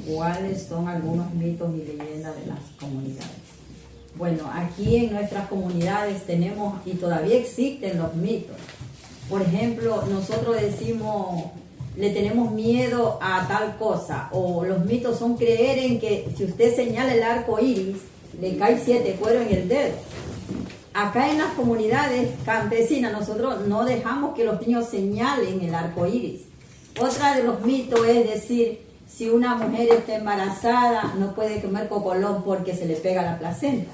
¿Cuáles son algunos mitos y leyendas de las comunidades? Bueno, aquí en nuestras comunidades tenemos y todavía existen los mitos. Por ejemplo, nosotros decimos, le tenemos miedo a tal cosa, o los mitos son creer en que si usted señala el arco iris, le cae 7 cueros en el dedo. Acá en las comunidades campesinas nosotros no dejamos que los niños señalen el arco iris. Otra de los mitos es decir, si una mujer está embarazada no puede comer cocolón porque se le pega la placenta.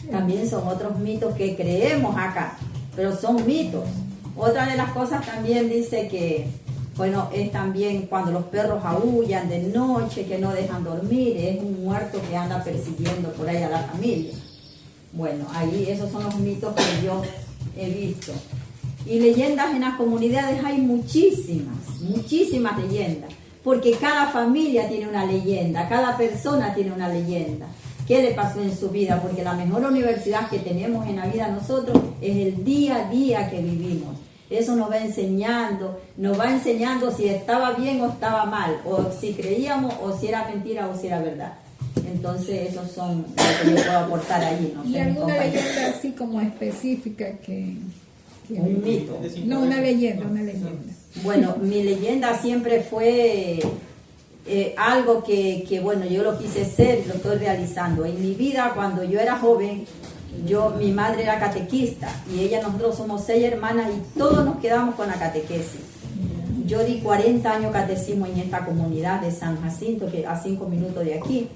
También son otros mitos que creemos acá, pero son mitos. Otra de las cosas también dice que, bueno, es también cuando los perros aúllan de noche, que no dejan dormir, es un muerto que anda persiguiendo por ahí a la familia. Bueno, ahí esos son los mitos que yo he visto. Y leyendas en las comunidades hay muchísimas, muchísimas leyendas, porque cada familia tiene una leyenda, cada persona tiene una leyenda. ¿Qué le pasó en su vida? Porque la mejor universidad que tenemos en la vida nosotros es el día a día que vivimos. Eso nos va enseñando si estaba bien o estaba mal, o si creíamos, o si era mentira o si era verdad. Entonces, esos son lo que yo puedo aportar allí. No ¿Y sé, alguna leyenda así como específica que un mito? No, una leyenda. Bueno, mi leyenda siempre fue algo que, bueno, yo lo quise ser, lo estoy realizando. En mi vida, cuando yo era joven, mi madre era catequista y nosotros somos 6 hermanas y todos nos quedamos con la catequesis. Yo di 40 años catecismo en esta comunidad de San Jacinto, que a 5 minutos de aquí.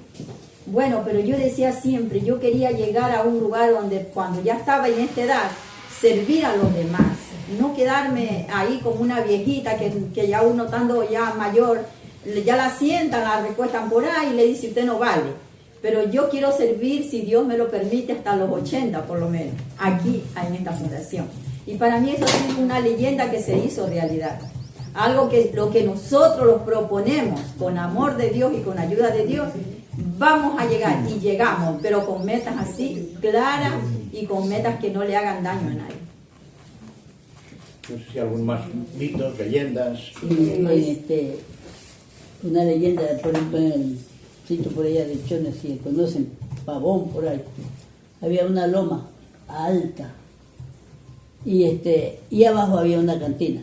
Bueno, pero yo decía siempre, yo quería llegar a un lugar donde cuando ya estaba en esta edad, servir a los demás, no quedarme ahí como una viejita que ya uno estando ya mayor, ya la sientan, la recuestan por ahí y le dice usted no vale. Pero yo quiero servir, si Dios me lo permite, hasta los 80 por lo menos, aquí en esta fundación. Y para mí eso es una leyenda que se hizo realidad. Algo que lo que nosotros los proponemos con amor de Dios y con ayuda de Dios, vamos a llegar y llegamos, pero con metas así claras y con metas que no le hagan daño a nadie. No sé si algún más mitos, leyendas. Sí, una leyenda, por ejemplo, en el sitio por allá de Chones, si conocen, Pavón por ahí, había una loma alta y abajo había una cantina.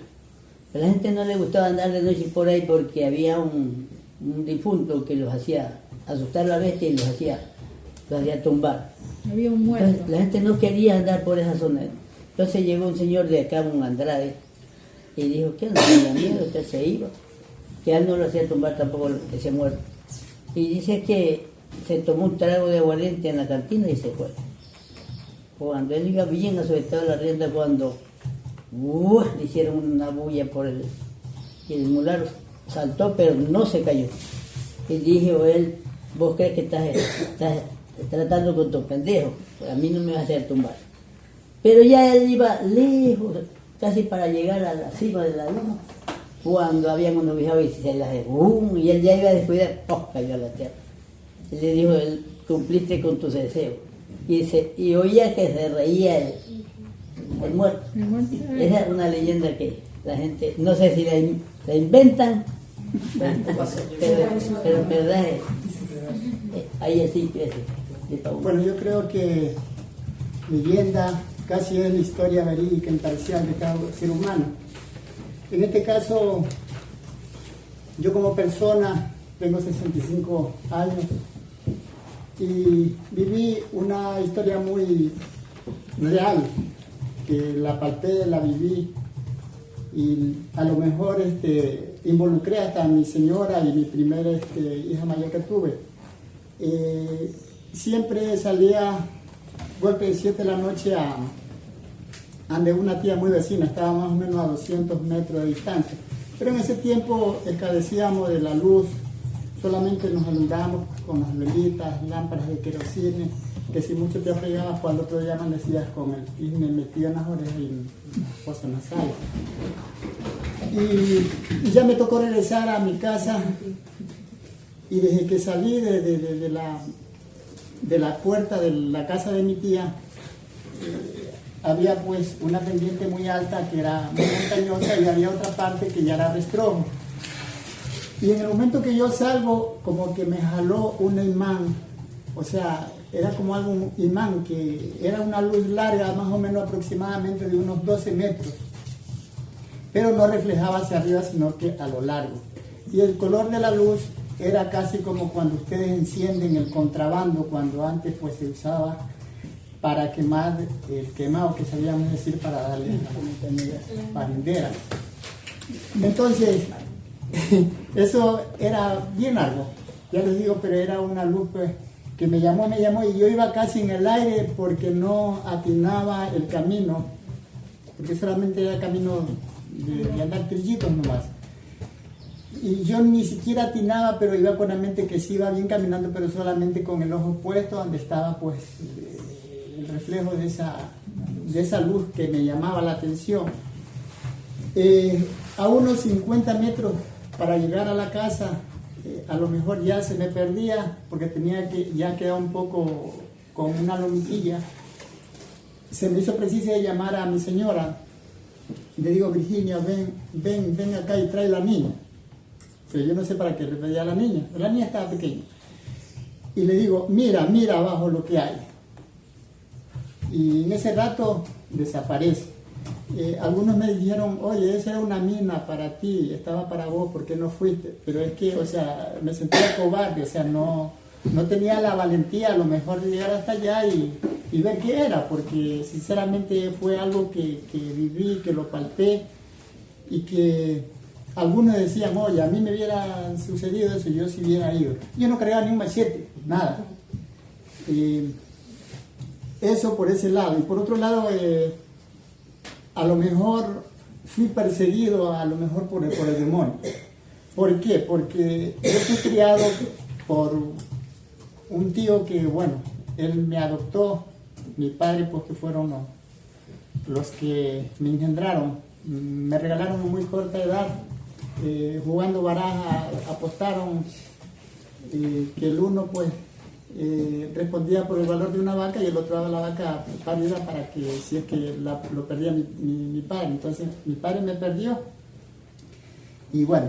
A la gente no le gustaba andar de noche por ahí porque había un difunto que los hacía asustar a la bestia y los hacía tumbar. Había un muerto. Entonces, la gente no quería andar por esa zona. Entonces llegó un señor de acá, un Andrade, y dijo que no tenía miedo, usted se iba, que a él no lo hacía tumbar tampoco ese muerto. Y dice que se tomó un trago de aguardiente en la cantina y se fue. Cuando él iba bien sujetado la rienda, cuando le hicieron una bulla y el mular saltó, pero no se cayó. Y dijo él, vos crees que estás tratando con tu pendejo, a mí no me vas a hacer tumbar. Pero ya él iba lejos, casi para llegar a la cima de la luna, cuando habían unos viejos y se las y él ya iba a descuidar, cayó a la tierra. Y le dijo, él, cumpliste con tus deseos. Y oía que se reía el muerto. Esa es una leyenda que la gente, no sé si la inventan, pero en verdad hay el sitio ese de Pavón. Bueno, yo creo que leyenda casi es la historia verídica imparcial de cada ser humano. En este caso, yo como persona tengo 65 años y viví una historia muy real, que la palpé, la viví y a lo mejor involucré hasta a mi señora y mi primera hija mayor que tuve. Siempre salía golpe de 7 de la noche a donde una tía muy vecina, estaba más o menos a 200 metros de distancia. Pero en ese tiempo escarecíamos de la luz, solamente nos alumbrábamos con las velitas, lámparas de querosene, que si mucho te fregabas, cuando otro día amanecías con el cisne metido en las orejas y en las fosas nasales. Y ya me tocó regresar a mi casa, y desde que salí de la puerta de la casa de mi tía, había pues una pendiente muy alta que era muy montañosa y había otra parte que ya era restrojo. Y en el momento que yo salgo, como que me jaló un imán, o sea, era como algo, un imán, que era una luz larga, más o menos aproximadamente de unos 12 metros, pero no reflejaba hacia arriba, sino que a lo largo. Y el color de la luz era casi como cuando ustedes encienden el contrabando, cuando antes pues se usaba para quemar el quemado, que sabíamos decir, para darle a la parindera. Entonces, eso era bien largo, ya les digo, pero era una luz pues, que me llamó, y yo iba casi en el aire porque no atinaba el camino, porque solamente era camino de andar trillitos nomás. Y yo ni siquiera atinaba, pero iba con la mente que sí iba bien caminando, pero solamente con el ojo puesto donde estaba pues el reflejo de esa luz que me llamaba la atención. A unos 50 metros para llegar a la casa, a lo mejor ya se me perdía, porque tenía que ya quedar un poco con una lomitilla. Se me hizo preciso llamar a mi señora. Le digo, Virginia, ven acá y trae la niña. Pero yo no sé para qué le pedía a la niña. La niña estaba pequeña. Y le digo, mira abajo lo que hay. Y en ese rato desaparece. Algunos me dijeron, oye, esa era una mina para ti, estaba para vos, ¿por qué no fuiste? Pero es que, o sea, me sentía cobarde, o sea, no tenía la valentía a lo mejor de llegar hasta allá y ver qué era, porque sinceramente fue algo que viví, que lo palpé, y que algunos decían, oye, a mí me hubiera sucedido eso, yo sí hubiera ido. Yo no cargaba ni un machete, nada. Eso por ese lado. Y por otro lado, a lo mejor fui perseguido, a lo mejor por el demonio. ¿Por qué? Porque yo fui criado por un tío que, bueno, él me adoptó, mi padre, pues que fueron los que me engendraron. Me regalaron a muy corta edad, jugando baraja, apostaron que el uno pues respondía por el valor de una vaca y el otro daba la vaca pálida para que si es que lo perdía mi padre. Entonces mi padre me perdió y bueno,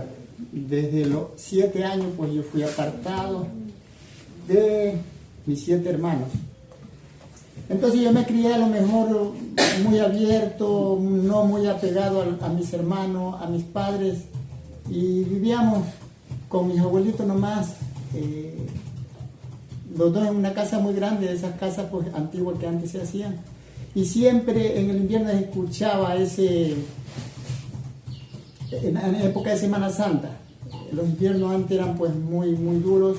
desde los 7 años pues yo fui apartado de mis 7 hermanos. Entonces yo me crié a lo mejor muy abierto, no muy apegado a mis hermanos, a mis padres, y vivíamos con mis abuelitos nomás, los dos en una casa muy grande, de esas casas pues antiguas que antes se hacían, y siempre en el invierno se escuchaba en la época de Semana Santa, los inviernos antes eran pues muy duros,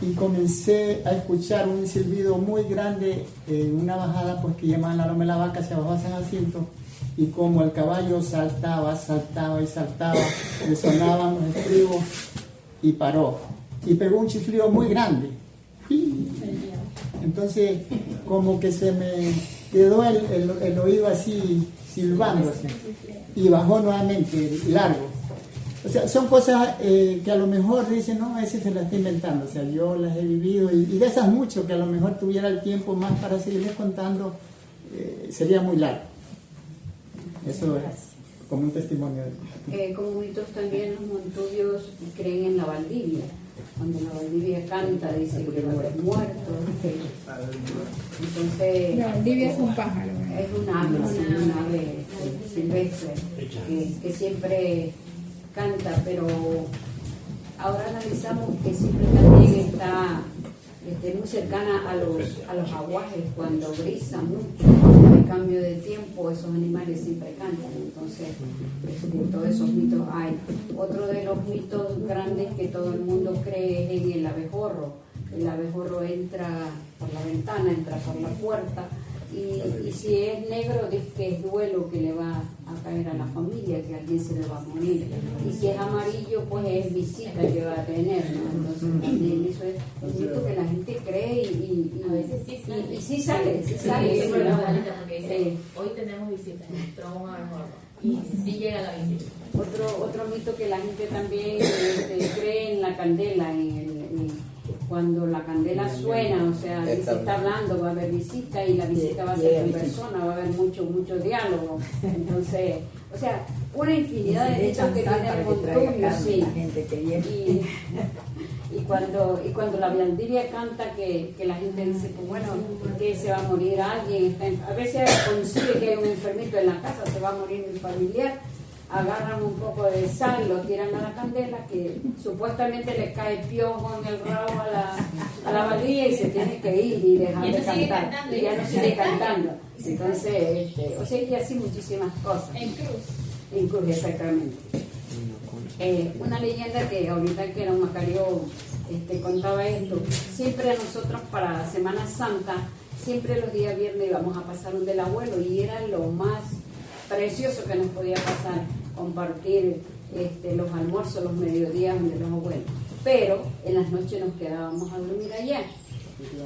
y comencé a escuchar un silbido muy grande en una bajada pues que llamaban la Loma de la Vaca hacia abajo a San Jacinto, y como el caballo saltaba, le sonaban los estribos y paró, y pegó un chiflido muy grande. Entonces como que se me quedó el oído así silbando así, y bajó nuevamente largo. O sea, son cosas que a lo mejor dicen, no, ese se la está inventando. O sea, yo las he vivido y de esas mucho que a lo mejor tuviera el tiempo más para seguirles contando, sería muy largo. Eso es como un testimonio. Como mitos también los montubios creen en la Valdivia. Cuando la Valdivia canta, dice que no es muerto. Entonces, La Valdivia es un pájaro. es una ave silvestre que siempre canta, pero ahora analizamos que siempre también está muy cercana a los aguajes. Cuando brisa mucho el cambio de tiempo, esos animales siempre cantan. Entonces, todos esos mitos hay. Otro de los mitos grandes que todo el mundo cree es en el abejorro. El abejorro entra por la ventana, entra por la puerta, y si es negro, dice que es duelo que le va a caer a la familia, que alguien se le va a morir. Y si es amarillo, pues es visita que va a tener, ¿no? Entonces también eso es un mito que la gente cree y a veces sí sale. Y sí sale. Sí, Sí, porque ¿no? dice, hoy tenemos visita, entró un abejorro y sí llega la visita. Otro mito que la gente también cree en la candela, cuando la candela suena, o sea, se está hablando, va a haber visita y la visita va a ser en persona, va a haber mucho diálogo. Entonces, o sea, una infinidad de le dichos echan que sal tiene para el que traiga montuño, carne sí. la gente que viene. Y cuando la Blandivia canta que la gente dice, pues bueno, que se va a morir alguien, a veces coincide que hay un enfermito en la casa, se va a morir un familiar, agarran un poco de sal, lo tiran a la candela, que supuestamente le cae piojo en el rabo a la Valdivia y se tiene que ir y dejar Y de no sigue cantar. cantando, Y ya no y sigue se cantando. Entonces, o sea, y así muchísimas cosas. En cruz. En Cruz, exactamente. Una leyenda que ahorita que don Macario contaba esto, siempre a nosotros para Semana Santa, siempre los días viernes íbamos a pasar un del abuelo y era lo más precioso que nos podía pasar, compartir los almuerzos, los mediodías de los abuelos. Pero en las noches nos quedábamos a dormir allá.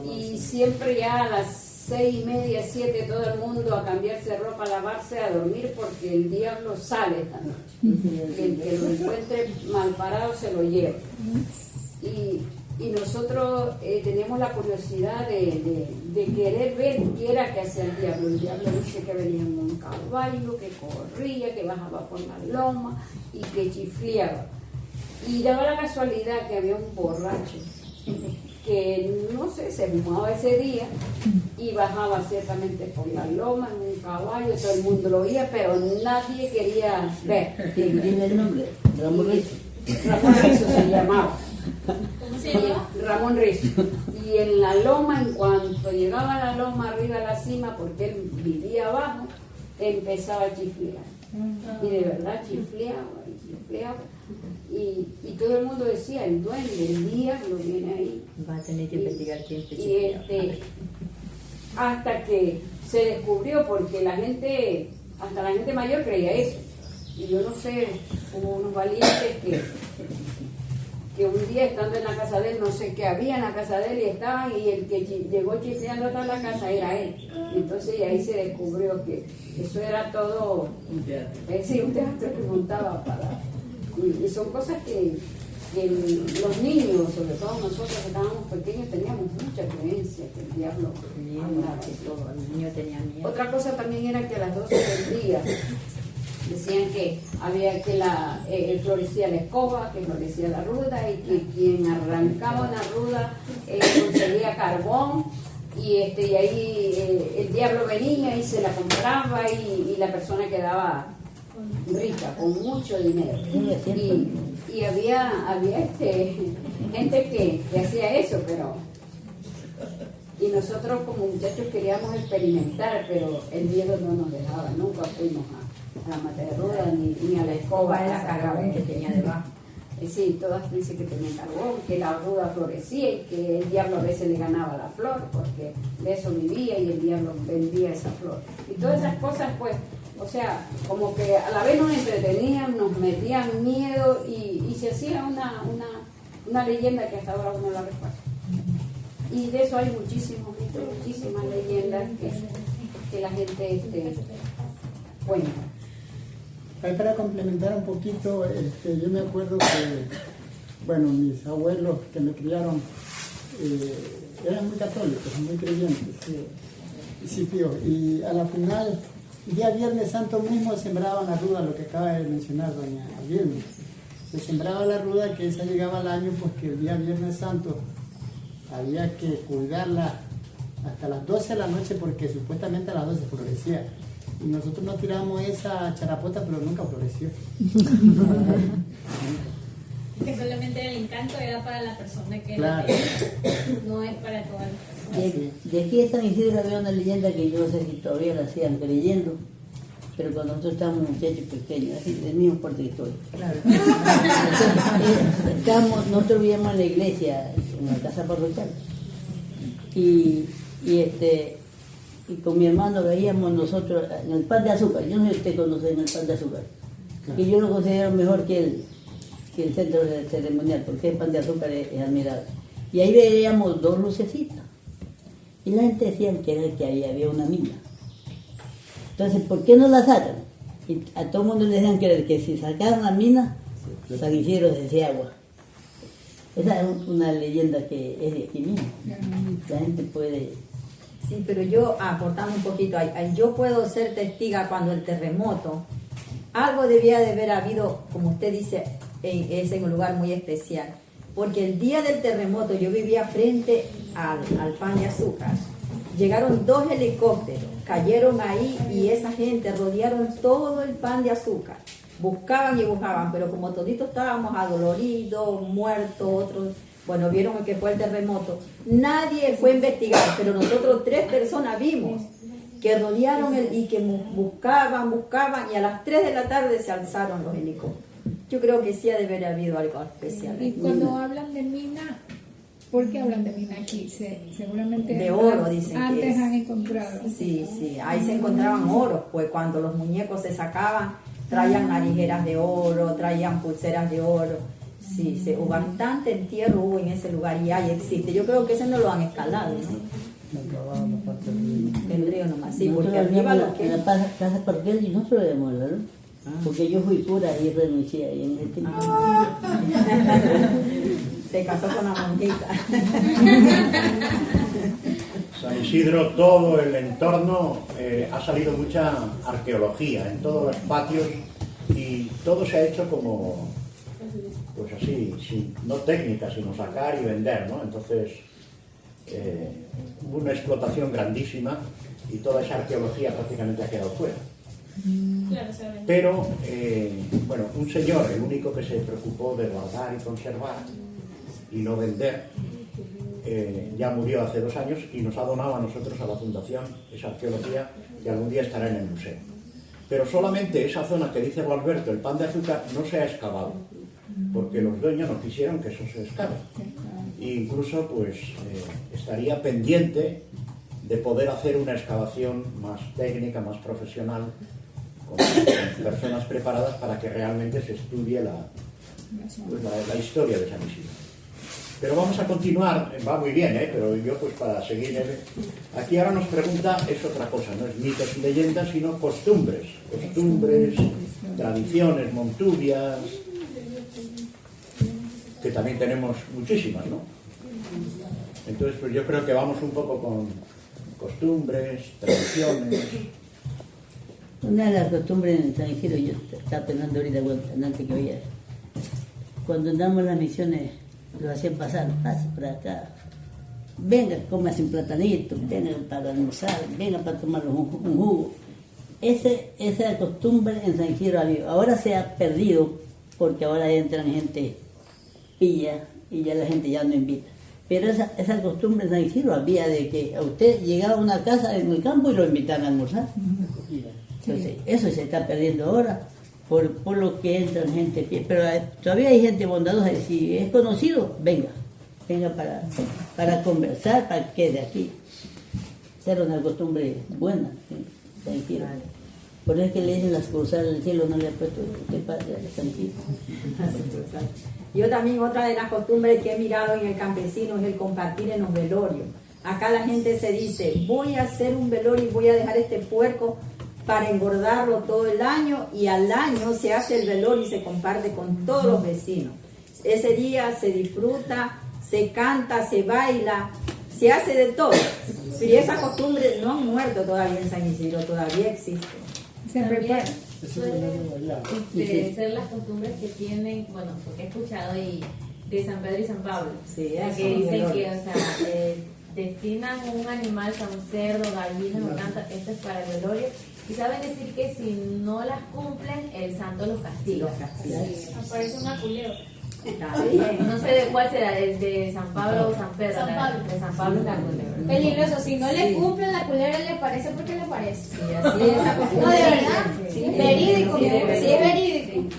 Y siempre ya a las 6:30, 7, todo el mundo a cambiarse de ropa, a lavarse, a dormir, porque el diablo sale esta noche. Y el que lo encuentre mal parado se lo lleva. Y nosotros teníamos la curiosidad de querer ver qué era que hacía el diablo. El diablo dice que venía en un caballo, que corría, que bajaba por la loma y que chifleaba. Y daba la casualidad que había un borracho que, no sé, se fumaba ese día y bajaba ciertamente por la loma en un caballo, todo el mundo lo oía, pero nadie quería ver. Dime el nombre, Ramón Rizo. Ramón Rizo se llamaba. ¿Cómo se llama? Ramón Rizo. Y en la loma, en cuanto llegaba a la loma arriba a la cima, porque él vivía abajo, empezaba a chiflear. Y de verdad chifleaba y chifleaba. Y todo el mundo decía, el duende, el diablo viene ahí. Va a tener que investigar quién te Y hasta que se descubrió, porque la gente, hasta la gente mayor creía eso. Y yo no sé, hubo unos valientes que un día estando en la casa de él, no sé qué había en la casa de él y estaban, y el que llegó chifleando hasta la casa era él. Y entonces y ahí se descubrió que eso era todo, sí, un teatro que montaba para... Y son cosas que los niños, sobre todo nosotros que estábamos pequeños, teníamos mucha creencia que el diablo andaba. El niño tenía miedo. Otra cosa también era que a las 12 del día decían que había que florecía la escoba, que florecía la ruda y que quien arrancaba una ruda conseguía carbón y ahí el diablo venía y se la compraba y la persona quedaba rica, con mucho dinero. Y había gente que hacía eso, pero y nosotros como muchachos queríamos experimentar, pero el miedo no nos dejaba, nunca fuimos a la mata de ruda ni a la escoba. Era carbón que tenía debajo. Sí, todas dicen que tenían carbón, que la ruda florecía y que el diablo a veces le ganaba la flor, porque de eso vivía y el diablo vendía esa flor. Y todas esas cosas, pues, o sea, como que a la vez nos entretenían, nos metían miedo y se hacía una leyenda que hasta ahora uno la recuerda. Y de eso hay muchísimos mitos, muchísimas leyendas que la gente cuenta. Ahí para complementar un poquito, yo me acuerdo que, bueno, mis abuelos que me criaron eran muy católicos, muy creyentes, sí, tío, y a la final, el día Viernes Santo mismo sembraban la ruda, lo que acaba de mencionar doña Vilma. Se sembraba la ruda, que esa llegaba al año, pues que el día Viernes Santo había que cuidarla hasta las 12 de la noche, porque supuestamente a las 12 florecía. Y nosotros no tiramos esa charapota, pero nunca floreció. Que solamente el encanto era para la persona que Claro. no es para todas las personas. De aquí a San Isidro había una leyenda que yo no sé si todavía la sigan creyendo, pero cuando nosotros estábamos muchachos pequeños, así del mismo porte que estoy. Claro. Nosotros vivíamos en la iglesia, en la casa parroquial, y con mi hermano veíamos nosotros en el pan de azúcar. Yo no sé si usted conoce el pan de azúcar, que yo lo considero mejor que el centro ceremonial, porque el pan de azúcar es admirable. Y ahí veíamos dos lucecitas, y la gente decía que ahí había una mina. Entonces, ¿por qué no la sacan? Y a todo el mundo le decían que si sacaban la mina, San Isidro se hacía agua. Esa es una leyenda que es de aquí mismo. La gente puede... Sí, pero yo, aportando un poquito, yo puedo ser testiga cuando el terremoto, algo debía de haber habido, como usted dice, es en un lugar muy especial. Porque el día del terremoto yo vivía frente al pan de azúcar. Llegaron 2 helicópteros, cayeron ahí y esa gente rodearon todo el pan de azúcar. Buscaban y buscaban, pero como toditos estábamos adoloridos, muertos, otros, bueno, vieron que fue el terremoto. Nadie fue a investigar, pero nosotros 3 personas vimos que rodearon y que buscaban y a las 3 de la tarde se alzaron los helicópteros. Yo creo que sí ha de haber habido algo especial. Y cuando hablan de mina, ¿por qué hablan de mina aquí? Seguramente De oro, dicen que antes es. han encontrado. Sí, sí, ahí se encontraban oro, pues cuando los muñecos se sacaban, traían narijeras de oro, traían pulseras de oro. Sí, hubo bastante entierro hubo en ese lugar y ahí existe. Yo creo que ese no lo han escalado, ¿no? El río nomás, sí, porque arriba lo que... En la casa parroquial y no se lo demoraron, porque yo fui cura y renuncié ahí en ese tiempo. Se casó con la monjita. San Isidro, todo el entorno, ha salido mucha arqueología en todos los patios y todo se ha hecho como, pues así, no técnica, sino sacar y vender, ¿no? Entonces, hubo una explotación grandísima y toda esa arqueología prácticamente ha quedado fuera. Pero, bueno, un señor, el único que se preocupó de guardar y conservar y no vender, ya murió hace 2 años y nos ha donado a nosotros, a la Fundación, esa arqueología que algún día estará en el museo. Pero solamente esa zona que dice Gualberto, el pan de azúcar, no se ha excavado, porque los dueños no quisieron que eso se excave. E incluso, pues, estaría pendiente de poder hacer una excavación más técnica, más profesional, con personas preparadas para que realmente se estudie la historia de San Isidro. Pero vamos a continuar, va muy bien, pero yo pues para seguir, aquí ahora nos pregunta, es otra cosa, no es mitos y leyendas, sino costumbres, tradiciones, montubias, que también tenemos muchísimas, ¿no? Entonces pues yo creo que vamos un poco con costumbres, tradiciones. Una de las costumbres en San Isidro, yo estaba pensando ahorita antes que oía, cuando andamos las misiones, lo hacían pasar, pase por acá, venga, cómase un platanito, venga para almorzar, venga para tomar un jugo. Esa costumbre en San Isidro había. Ahora se ha perdido porque ahora entran gente pilla y ya la gente ya no invita. Pero esa costumbre en San Isidro había de que a usted llegaba a una casa en el campo y lo invitaban a almorzar. Entonces, eso se está perdiendo ahora por lo que entran gente pilla. Pero todavía hay gente bondadosa y si es conocido, venga para conversar, para que de aquí. Ser una costumbre buena en San Isidro. Por eso es que le dicen las cruzadas del cielo, no le ha puesto usted padre a San Isidro. Yo también otra de las costumbres que he mirado en el campesino es el compartir en los velorios. Acá la gente se dice, voy a hacer un velorio y voy a dejar este puerco para engordarlo todo el año, y al año se hace el velorio y se comparte con todos los vecinos. Ese día se disfruta, se canta, se baila, se hace de todo. Pero esa costumbre no han muerto todavía en San Isidro, todavía existe. Se prepara. De ser las costumbres que tienen, bueno, porque he escuchado de San Pedro y San Pablo, Sí, eso, que dicen velorio. que, o sea, destinan un animal, sea un cerdo, gallina, o tanta, esto es para el velorio, y saben decir que si no las cumplen, el santo los castiga. Aparece una culebra. Está bien. No sé de cuál será, de San Pablo o San Pedro. San Pablo. De San Pablo es la culebra. Peligroso, si no le cumplen la culebra le parece porque le parece. Sí, así es esa No, costumbre. de verdad. Sí, Verídico, sí, sí, es verídico.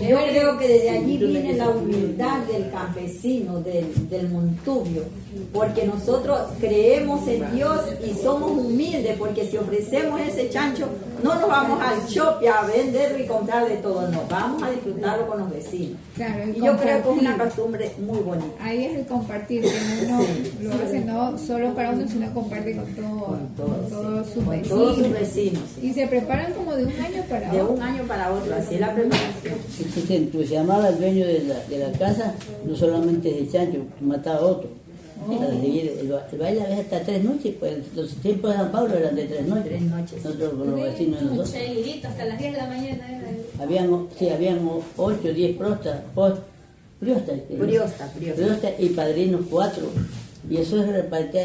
Yo creo que desde allí viene la humildad del campesino, del montubio, porque nosotros creemos en Dios y somos humildes, porque si ofrecemos ese chancho, no nos vamos al shopping a venderlo y comprar de todo, no, vamos a disfrutarlo con los vecinos. Claro, el Y yo creo que es una compartir. costumbre muy bonita. Ahí es el compartir, que uno lo hace no solo para uno, sino comparte con todos sus Con todos sus vecinos. vecinos, sí. Y se preparan como de un año para De otro. un año para otro, así es la preparación. Si se entusiasmaba el dueño de la casa, no solamente de chancho, mataba a otro. El baile a veces hasta 3 noches, pues los tiempos de San Pablo eran de 3 noches. 3 noches. Nosotros con los vecinos de nosotros. Seguidito, hasta las 10 de la mañana. Habían 8 o 10 priostas y padrinos 4. Y eso es repartir,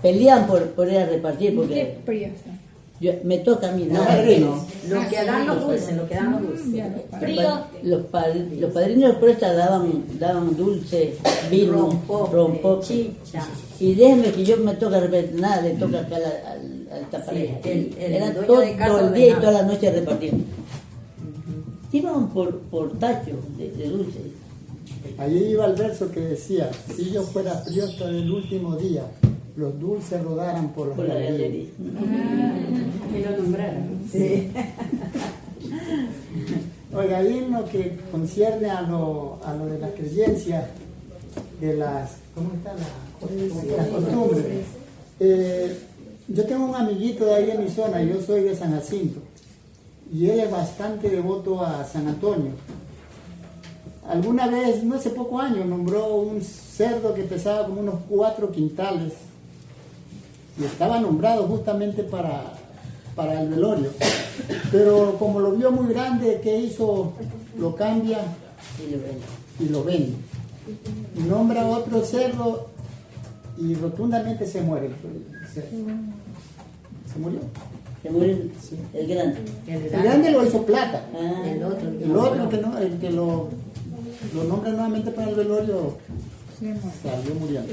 peleaban por ir a repartir, ¿Qué porque priosa? me toca a mí No, nada. lo que dan los dulces, lo que dan los dulces. Ya, los padres. Los padrinos prestas daban dulce, vino, rompope. chicha. Y déjenme que yo me toca repartir, nada le toca acá a esta pareja. el Era dueño todo de casa el día y ordenaba. toda la noche repartiendo. Iban por tacho de dulce. Allí iba el verso que decía, si yo fuera priota del último día, los dulces rodaran por las Por la galerías. galería. Que lo nombraron. Sí. Oiga, ahí en lo que concierne a lo de la creencia, de las, ¿cómo está las costumbres? Yo tengo un amiguito de ahí en mi zona, yo soy de San Jacinto, y él es bastante devoto a San Antonio. Alguna vez, no hace pocos años, nombró un cerdo que pesaba como unos 4 quintales, y estaba nombrado justamente para el velorio. Pero como lo vio muy grande, ¿qué hizo? Lo cambia y lo vende. Nombra otro cerdo y rotundamente se muere el cerdo. Se murió. Se murió el grande. El grande lo hizo plata. Ah, El otro. El otro el que lo nombra nuevamente para el velorio salió muriendo.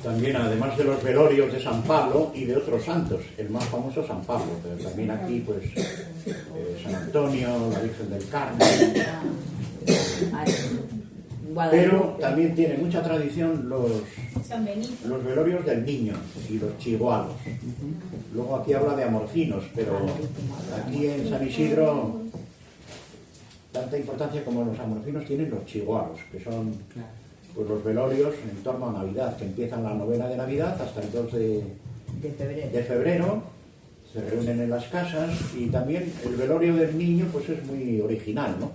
También, además de los velorios de San Pablo y de otros santos, el más famoso San Pablo, pero también aquí pues San Antonio, la Virgen del Carmen, pero también tiene mucha tradición los velorios del niño y los chigualos. Luego aquí habla de amorcinos, pero aquí en San Isidro tanta importancia como los amorcinos tienen los chigualos, que son pues los velorios en torno a Navidad, que empiezan la novena de Navidad hasta el 2 de febrero, se reúnen en las casas, y también el velorio del niño pues es muy original, ¿no?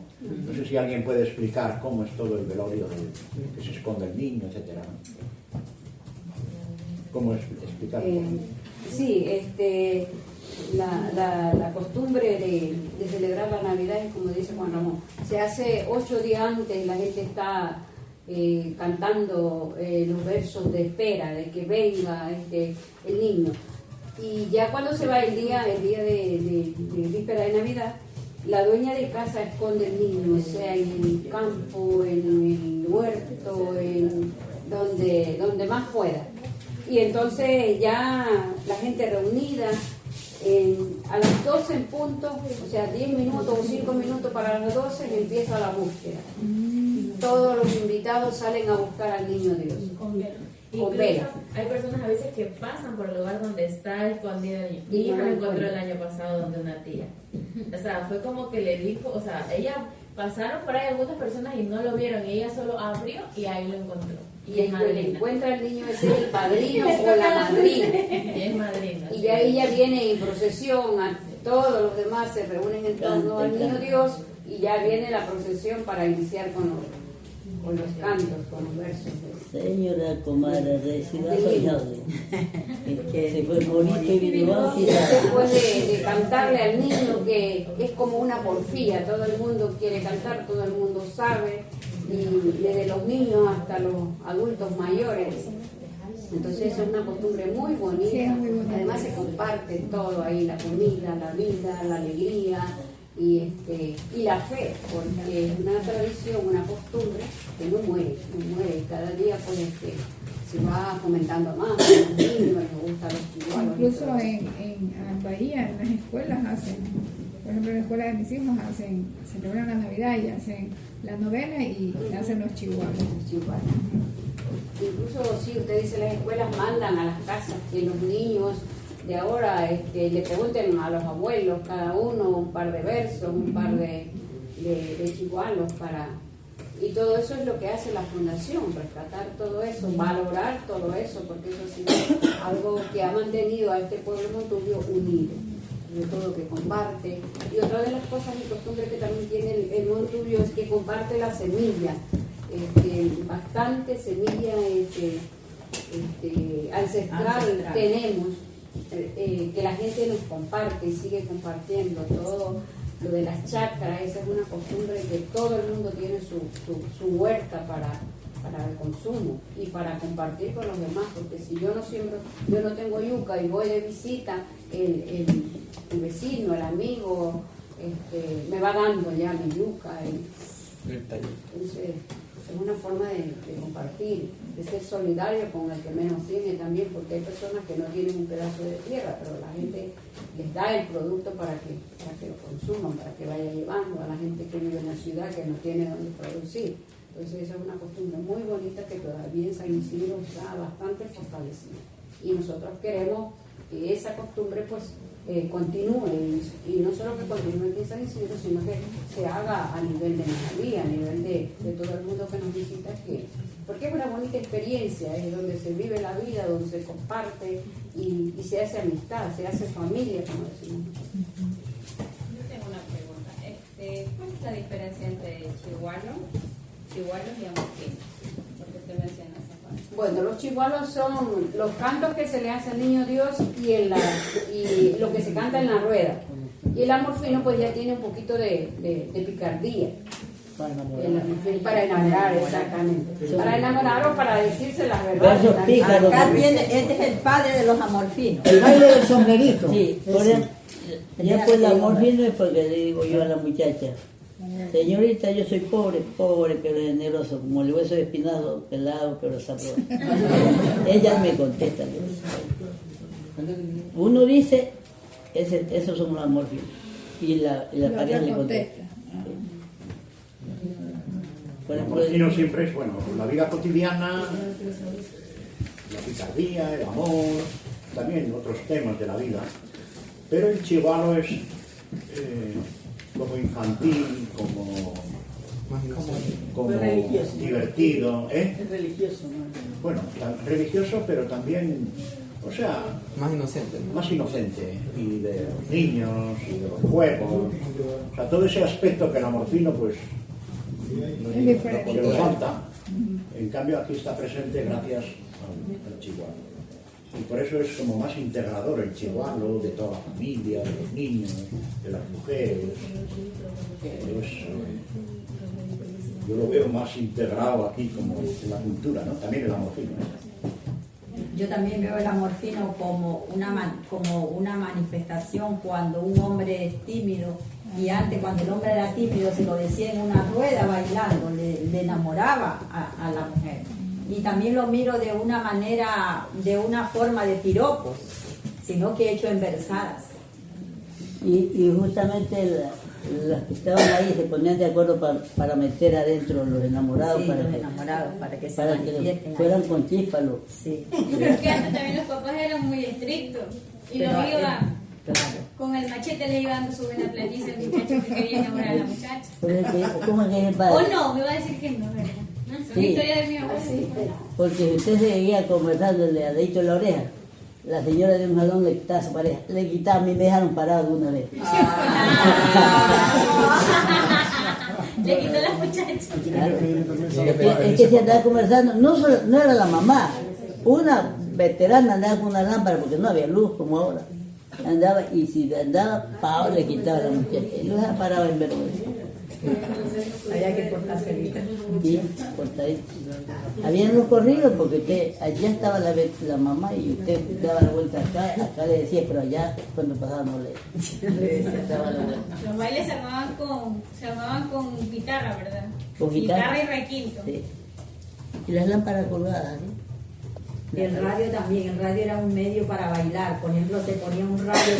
No sé si alguien puede explicar cómo es todo el velorio que se esconde el niño, etcétera. ¿Cómo es explicarlo? Sí, la costumbre de celebrar la Navidad es como dice Juan Ramón. Se hace 8 días antes, la gente está cantando los versos de espera, de que venga el niño. Y ya cuando se va el día de víspera de Navidad, la dueña de casa esconde el niño, sea en el campo, en el huerto, en donde más pueda. Y entonces ya la gente reunida, a las 12 en punto, o sea, 10 minutos o 5 minutos para las 12, empieza la búsqueda. Todos los invitados salen a buscar al niño Dios. Con vela. Hay personas a veces que pasan por el lugar donde está escondido el niño. Mi hija lo encontró el año pasado donde una tía. O sea, fue como que le dijo, o sea, ella pasaron por ahí algunas personas y no lo vieron, y ella solo abrió y ahí lo encontró. Y es madrina. Encuentra al niño ese, el padrino o la madrina. Y es madrina. Y ya ella viene en procesión, todos los demás se reúnen en torno al niño Dios, y ya viene la procesión para iniciar con los cantos, con los versos. Señora comadre, reciba su jaude. Se fue bonito y vino bautizado. Después de cantarle al niño, que es como una porfía, todo el mundo quiere cantar, todo el mundo sabe, y desde los niños hasta los adultos mayores. Entonces es una costumbre muy bonita. Sí, muy bonita. Además se comparte todo ahí, la comida, la vida, la alegría y la fe, porque es una tradición, una costumbre que no muere. Cada día pues se va fomentando más, los niños, les gusta los chihuahuas. Incluso en Bahía, en las escuelas hacen, por ejemplo en la escuela de mis hijos celebran la Navidad y hacen la novena y hacen los chihuahuas. Incluso si usted dice, las escuelas mandan a las casas que los niños de ahora le pregunten a los abuelos, cada uno un par de versos, un par de chihuahuas y todo eso es lo que hace la fundación, rescatar todo eso, valorar todo eso, porque eso ha sido algo que ha mantenido a este pueblo Montubio unido, de todo que comparte. Y otra de las cosas y costumbres que también tiene el Montubio es que comparte la semilla. bastante semilla ancestral tenemos, que la gente nos comparte y sigue compartiendo todo lo de las chacras. Esa es una costumbre que todo el mundo tiene su huerta para el consumo y para compartir con los demás, porque si yo no siembro, yo no tengo yuca y voy de visita, el vecino, el amigo, me va dando ya mi yuca. Entonces, es una forma de compartir, de ser solidario con el que menos tiene también, porque hay personas que no tienen un pedazo de tierra, pero la gente les da el producto para que lo consuman, para que vaya llevando a la gente que vive en la ciudad, que no tiene donde producir. Entonces esa es una costumbre muy bonita que todavía en San Isidro está bastante fortalecida. Y nosotros queremos que esa costumbre pues continúe, y no solo que continúe aquí en San Isidro, sino que se haga a nivel de Najarí, a nivel de todo el mundo que nos visita, porque es una bonita experiencia, es donde se vive la vida, donde se comparte y se hace amistad, se hace familia, como decimos. Yo tengo una pregunta. ¿Cuál es la diferencia entre chihualos y amorfinos? Porque usted menciona esa parte. Bueno, los chihualos son los cantos que se le hace al niño Dios y lo que se canta en la rueda. Y el amorfino pues ya tiene un poquito de picardía. Para enamorar, exactamente. Para enamorar o para decirse las verdades. Acá viene, este es el padre de los amorfinos. El baile del sombrerito. Sí, por ejemplo, ya pues el amorfino es porque le digo yo a la muchacha: señorita, yo soy pobre pero generoso, como el hueso de espinazo, pelado pero sabroso. Ella me contesta. Uno dice, esos son los amorfinos, y la pareja le contesta. Por El ejemplo, amorfino siempre es, bueno, la vida cotidiana, la picardía, el amor, también otros temas de la vida. Pero el chihuahua es como infantil, como religioso. divertido, Es religioso, ¿no? bueno, religioso, pero también, o sea, Más inocente, ¿no? más inocente, y de los niños, y de los juegos, o sea, todo ese aspecto que el amorfino, pues, Es diferente. le falta. En cambio, aquí está presente gracias al chihuahua. Y por eso es como más integrador el chihuahua de toda la familia, de los niños, de las mujeres. Yo lo veo más integrado aquí como en la cultura, ¿no? También el amorfino. Yo también veo el amorfino como una manifestación cuando un hombre es tímido, y antes cuando el hombre era tímido se lo decía en una rueda bailando, le enamoraba a la mujer. Y también lo miro de una manera, de una forma de piropos, sino que hecho en versadas. y justamente las que estaban ahí se ponían de acuerdo para meter adentro los enamorados, Sí, para los que, enamorados, para que se para manifiesten que fueran ahí. con chífalo. Sí, Pero es que antes también los papás eran muy estrictos y pero, los iba claro. con el machete, le iba dando su buena platiza al muchacho que quería enamorar a la muchacha. ¿Cómo es que es el O padre? no, me va a decir que no, ¿verdad? Son Sí. historias de mi abuela. Porque usted seguía conversándole a dedito en la oreja. La señora de un jalón le quitaba a su pareja. Le quitaba, a mí me dejaron parado de una vez. Le quitó a la muchacha. Claro. Es que se andaba conversando, no era la mamá, una veterana andaba con una lámpara porque no había luz como ahora. Andaba, y si andaba pao le quitaba a la muchacha. Y lo dejaba parado en vergüenza. Había que portarse bien. Sí, cortadito. Habían los corridos porque usted, allá estaba la mamá y usted daba la vuelta acá le decía, pero allá cuando pasaba no le daba la vuelta. Los bailes se armaban con guitarra, ¿verdad? Con guitarra. Y requinto. Sí. Y las lámparas colgadas, ¿no? Y el radio también, el radio era un medio para bailar. Por ejemplo, se ponía un radio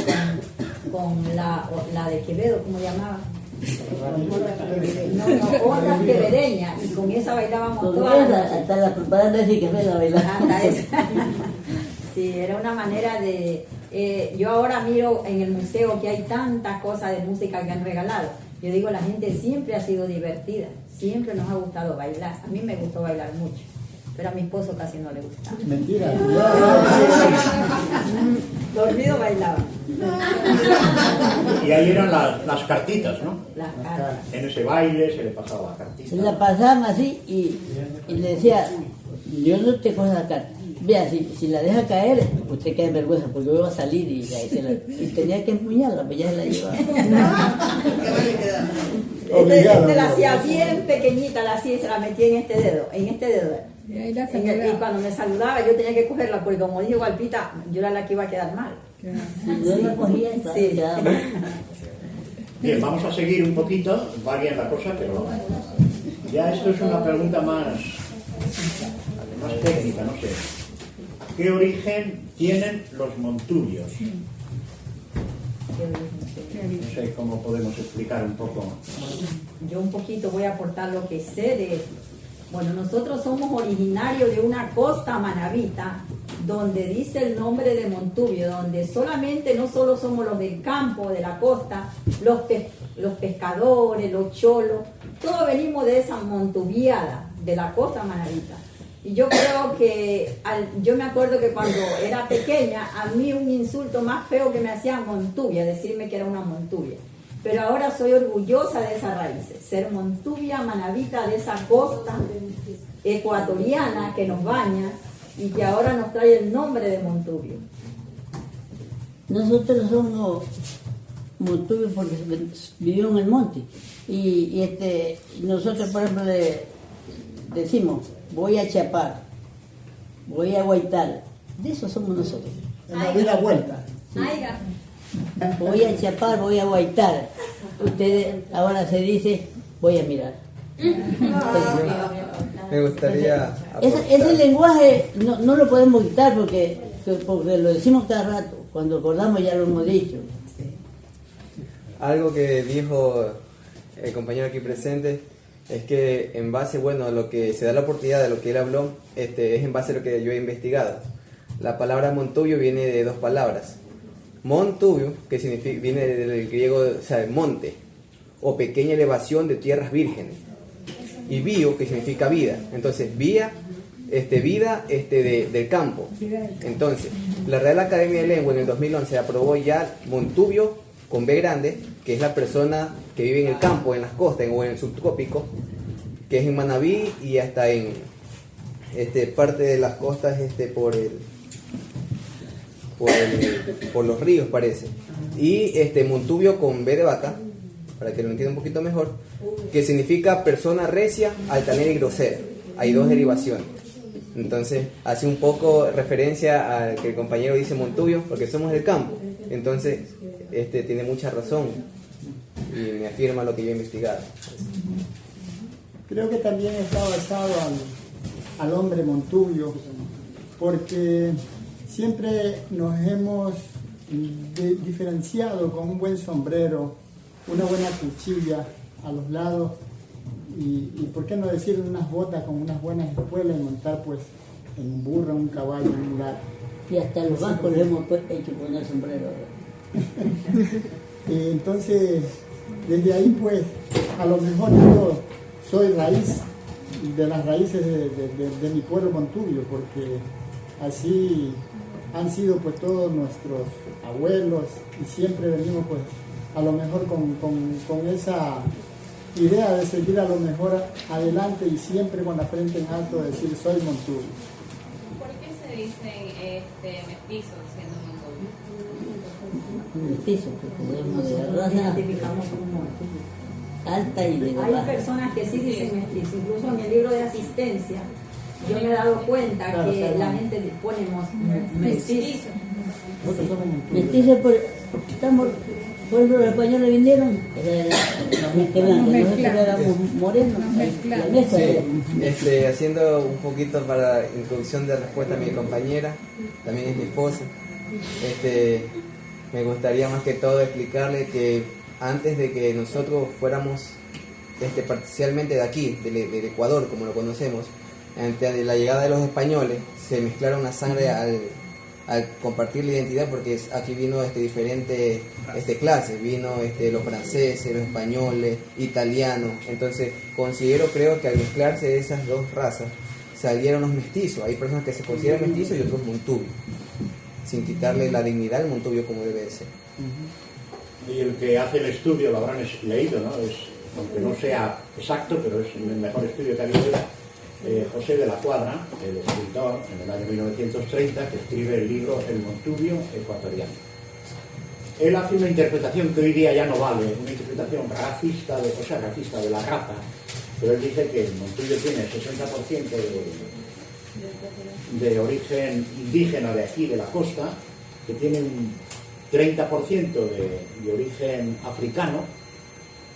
con la de Quevedo, ¿cómo llamaba? No, ondas quevedeñas, y con esa bailábamos Con todas. esa, hasta la propaganda decía que me la bailaba. Hasta esa. Sí, era una manera de... yo ahora miro en el museo que hay tantas cosas de música que han regalado. Yo digo, la gente siempre ha sido divertida, siempre nos ha gustado bailar. A mí me gustó bailar mucho, pero a mi esposo casi no le gustaba. Mentira. Dormido bailaba. Y ahí eran las cartitas, ¿no? Las cartas. En ese baile se le pasaba la cartita. Se la pasaban así y le decía, yo no te cojo la carta. Vea, si la deja caer, usted queda en vergüenza, porque yo voy a salir y tenía que empuñarla, pues ya se la llevaba. Este la hacía bien pequeñita, la hacía y se la metía en este dedo. Y ahí la Y saludaba. cuando me saludaba yo tenía que cogerla, porque como dijo Gualpita, yo era la que iba a quedar mal. Si yo la cogía, Sí. quedaba mal. Bien, vamos a seguir un poquito, va bien la cosa, pero ya esto es una pregunta más técnica, no sé. ¿Qué origen tienen los montubios? No sé cómo podemos explicar un poco. Yo un poquito voy a aportar lo que sé de... Bueno, nosotros somos originarios de una costa manabita, donde dice el nombre de Montubio, donde solamente, no solo somos los del campo, de la costa, los pescadores, los cholos, todos venimos de esa montubiada, de la costa manabita. Y yo creo que, yo me acuerdo que cuando era pequeña, a mí un insulto más feo que me hacía montubia, decirme que era una montubia. Pero ahora soy orgullosa de esas raíces, ser montubia, manabita de esa costa ecuatoriana que nos baña y que ahora nos trae el nombre de Montubio. Nosotros somos montubios porque vivimos en el monte. Y nosotros, por ejemplo, le decimos, voy a chapar, voy a guaitar. De eso somos nosotros. En la vida vuelta. Aiga. Voy a chapar, voy a guaitar. Ustedes ahora se dice, voy a mirar. Me gustaría Ese lenguaje no lo podemos quitar porque lo decimos cada rato. Cuando acordamos ya lo hemos dicho. algo que dijo el compañero aquí presente es que en base, bueno, a lo que se da la oportunidad de lo que él habló, es en base a lo que yo he investigado. La palabra Montubio viene de dos palabras. Montubio, que significa, viene del griego, o sea, monte, o pequeña elevación de tierras vírgenes. Y bio, que significa vida. Entonces, vida del campo. Entonces, la Real Academia de Lengua en el 2011 aprobó ya Montubio con B grande, que es la persona que vive en el campo, en las costas o en el subtrópico, que es en Manabí y hasta en parte de las costas por los ríos, parece. Y Montubio con B de vaca, para que lo entienda un poquito mejor, que significa persona recia, altanera y grosera. Hay dos derivaciones. Entonces, hace un poco referencia a que el compañero dice Montubio, porque somos del campo. Entonces, tiene mucha razón y me afirma lo que yo he investigado. Creo que también está basado al hombre Montubio, porque siempre nos hemos diferenciado con un buen sombrero, una buena cuchilla a los lados y por qué no decir unas botas con unas buenas espuelas y montar pues en un burro, en un caballo, en un gato. Y hasta los bancos le hemos hecho poner sombrero. Entonces, desde ahí pues, a lo mejor yo soy raíz de las raíces de mi pueblo Montubio, porque así han sido pues todos nuestros abuelos y siempre venimos pues a lo mejor con esa idea de seguir a lo mejor adelante y siempre con la frente en alto decir soy Montubio. ¿Por qué se dicen mestizos siendo Montubio? Mestizo, porque podemos hacer Nos raza identificamos como Montubio. alta y de Hay baja. personas que sí dicen mestizo, incluso en el libro de asistencia yo me he dado cuenta Claro, que claro. la gente le ponemos mestizo. Nosotros somos Montubio. Mestizo, por ejemplo, los españoles vinieron, nosotros éramos morenos, Nos la mezclamos. mezcla Sí, haciendo un poquito para introducción de respuesta a mi compañera, también es mi esposa. Me gustaría más que todo explicarle que antes de que nosotros fuéramos parcialmente de aquí, del Ecuador, como lo conocemos, ante la llegada de los españoles, se mezclaron la sangre al compartir la identidad, porque aquí vino diferentes clases, vino los franceses, los españoles, italianos. Entonces creo que al mezclarse esas dos razas salieron los mestizos. Hay personas que se consideran mestizos y otros montubios. sin quitarle la dignidad al Montubio como debe de ser. Y el que hace el estudio lo habrán leído, ¿no? Aunque no sea exacto, pero es el mejor estudio que ha habido. José de la Cuadra, el escritor, en el año 1930, que escribe el libro El Montubio ecuatoriano. Él hace una interpretación que hoy día ya no vale, una interpretación racista de la raza, pero él dice que el Montubio tiene 60% de origen indígena de aquí, de la costa, que tiene un 30% de origen africano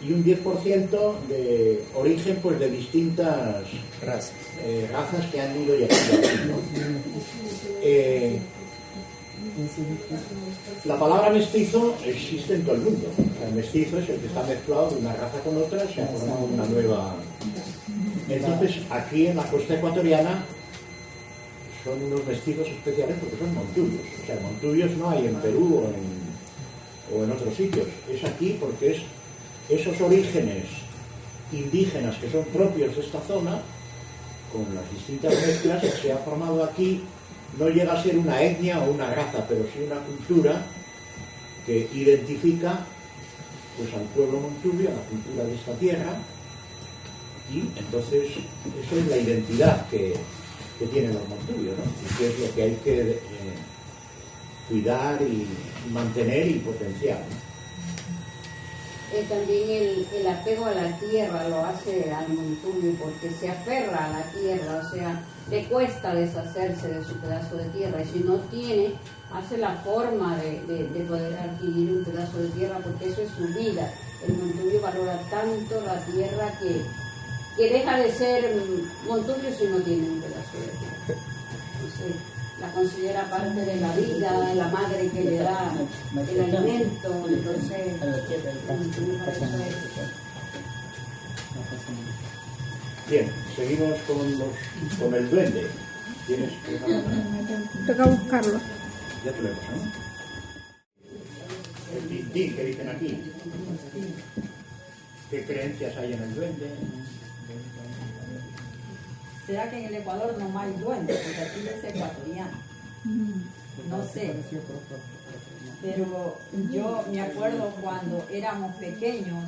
y un 10% de origen pues de distintas razas que han ido llegando aquí, ¿no? La palabra mestizo existe en todo el mundo. O sea, el mestizo es el que está mezclado de una raza con otra, se ha formado una nueva. Entonces, aquí en la costa ecuatoriana son unos mestizos especiales porque son montubios. O sea, montubios no hay en Perú o en otros sitios. Es aquí porque es esos orígenes indígenas que son propios de esta zona, con las distintas mezclas que se ha formado aquí. No llega a ser una etnia o una raza, pero sí una cultura que identifica pues, al pueblo montubio, a la cultura de esta tierra, y entonces eso es la identidad que tienen los montubios, ¿no? Y que es lo que hay que cuidar y mantener y potenciar, ¿no? También el apego a la tierra lo hace al montubio porque se aferra a la tierra, o sea, le cuesta deshacerse de su pedazo de tierra, y si no tiene, hace la forma de poder adquirir un pedazo de tierra porque eso es su vida. El montubio valora tanto la tierra que deja de ser montubio si no tiene un pedazo de tierra. Entonces, la considera parte de la vida, de la madre que le da el alimento, entonces Bien, seguimos con el duende. ¿Tienes? Toca buscarlo. Ya te lo he pasado. El tintín que dicen aquí. ¿Qué creencias hay en el duende? ¿Será que en el Ecuador no hay duende? Porque aquí es ecuatoriano. No sé. Pero yo me acuerdo cuando éramos pequeños,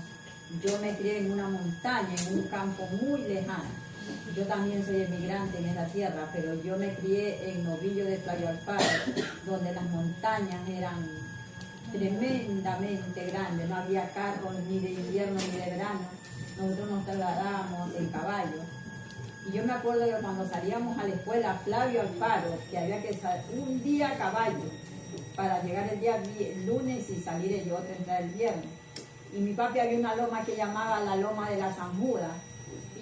yo me crié en una montaña, en un campo muy lejano. Yo también soy emigrante en esa tierra, pero yo me crié en Novillo de Playa Alfaro, donde las montañas eran tremendamente grandes. No había carros ni de invierno ni de verano. Nosotros nos trasladábamos en caballo. Y yo me acuerdo que cuando salíamos a la escuela Flavio Alfaro, que había que salir un día a caballo para llegar el día lunes y salir el otro, entrar el viernes. Y mi papi había una loma que llamaba la Loma de la Zambuda.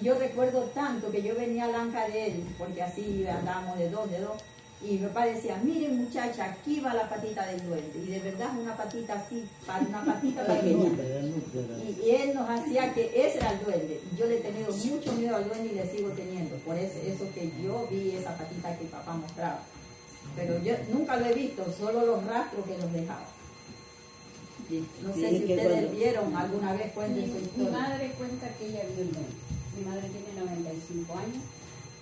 Y yo recuerdo tanto que yo venía al anca de él, porque así andábamos de dos. Y mi papá decía, miren muchacha, aquí va la patita del duende. Y de verdad una patita así, una patita pequeña. Y él nos hacía que ese era el duende. Y yo le he tenido mucho miedo al duende y le sigo teniendo. Por eso que yo vi esa patita que papá mostraba. Pero yo nunca lo he visto, solo los rastros que nos dejaba. No sé si ustedes vieron alguna vez, cuenten su historia. Mi madre cuenta que ella vio el duende. Mi madre tiene 95 años.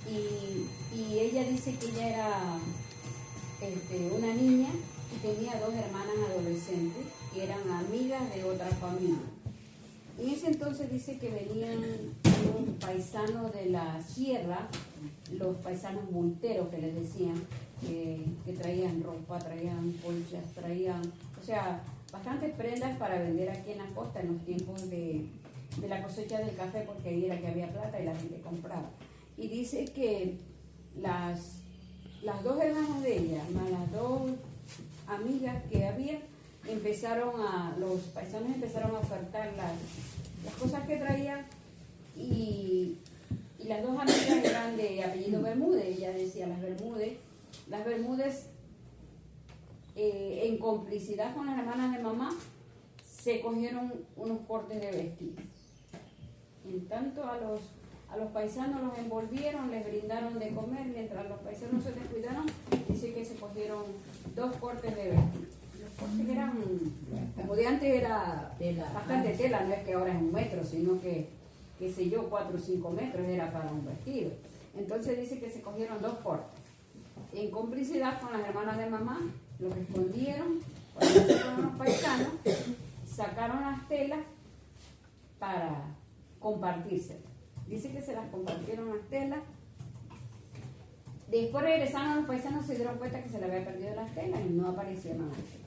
Y ella dice que ella era una niña y tenía dos hermanas adolescentes que eran amigas de otra familia. En ese entonces dice que venían unos paisanos de la sierra, los paisanos monteros que les decían, que traían ropa, traían colchas, traían, o sea, bastantes prendas para vender aquí en la costa en los tiempos de la cosecha del café, porque ahí era que había plata y la gente compraba. Y dice que las dos hermanas de ella, más las dos amigas que había, los paisanos empezaron a ofertar las cosas que traían, y las dos amigas eran de apellido Bermúdez. Ella decía las Bermúdez en complicidad con las hermanas de mamá se cogieron unos cortes de vestido. En tanto a los paisanos los envolvieron, les brindaron de comer, mientras los paisanos se descuidaron, dice que se cogieron 2 cortes de vestido. Los cortes eran, como de antes era bastante tela, no es que ahora es 1 metro, sino que, qué sé yo, 4 o 5 metros era para un vestido. Entonces dice que se cogieron 2 cortes. En complicidad con las hermanas de mamá, lo escondieron, cuando se fueron los paisanos, sacaron las telas para compartírselas. Dice que se las compartieron las telas. Después regresaron los paisanos, se dieron cuenta que se le había perdido las telas y no aparecieron las telas.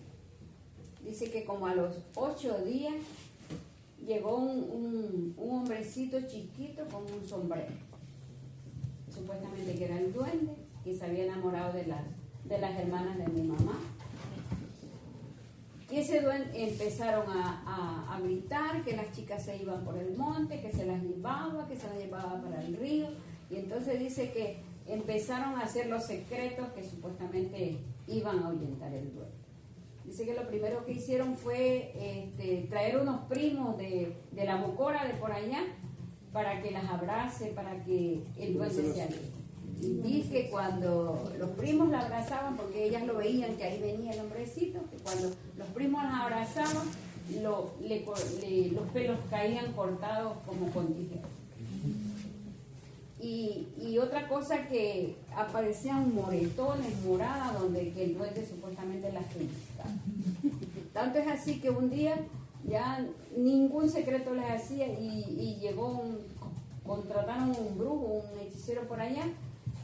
Dice que como a los 8 días llegó un hombrecito chiquito con un sombrero. Supuestamente que era el duende, que se había enamorado de las hermanas de mi mamá. Y ese duende empezaron a gritar que las chicas se iban por el monte, que se las llevaba para el río. Y entonces dice que empezaron a hacer los secretos que supuestamente iban a ahuyentar el duende. Dice que lo primero que hicieron fue traer unos primos de la Mocora de por allá para que las abrace, para que el duende se aleje. Y dice que cuando los primos la abrazaban, porque ellas lo veían que ahí venía el hombrecito, que cuando los primos las abrazaban, los pelos caían cortados como con tijeras. Y otra cosa que aparecían moretones, moradas, donde que el duende supuestamente las pellizcaba. Tanto es así que un día ya ningún secreto les hacía y contrataron un brujo, un hechicero por allá,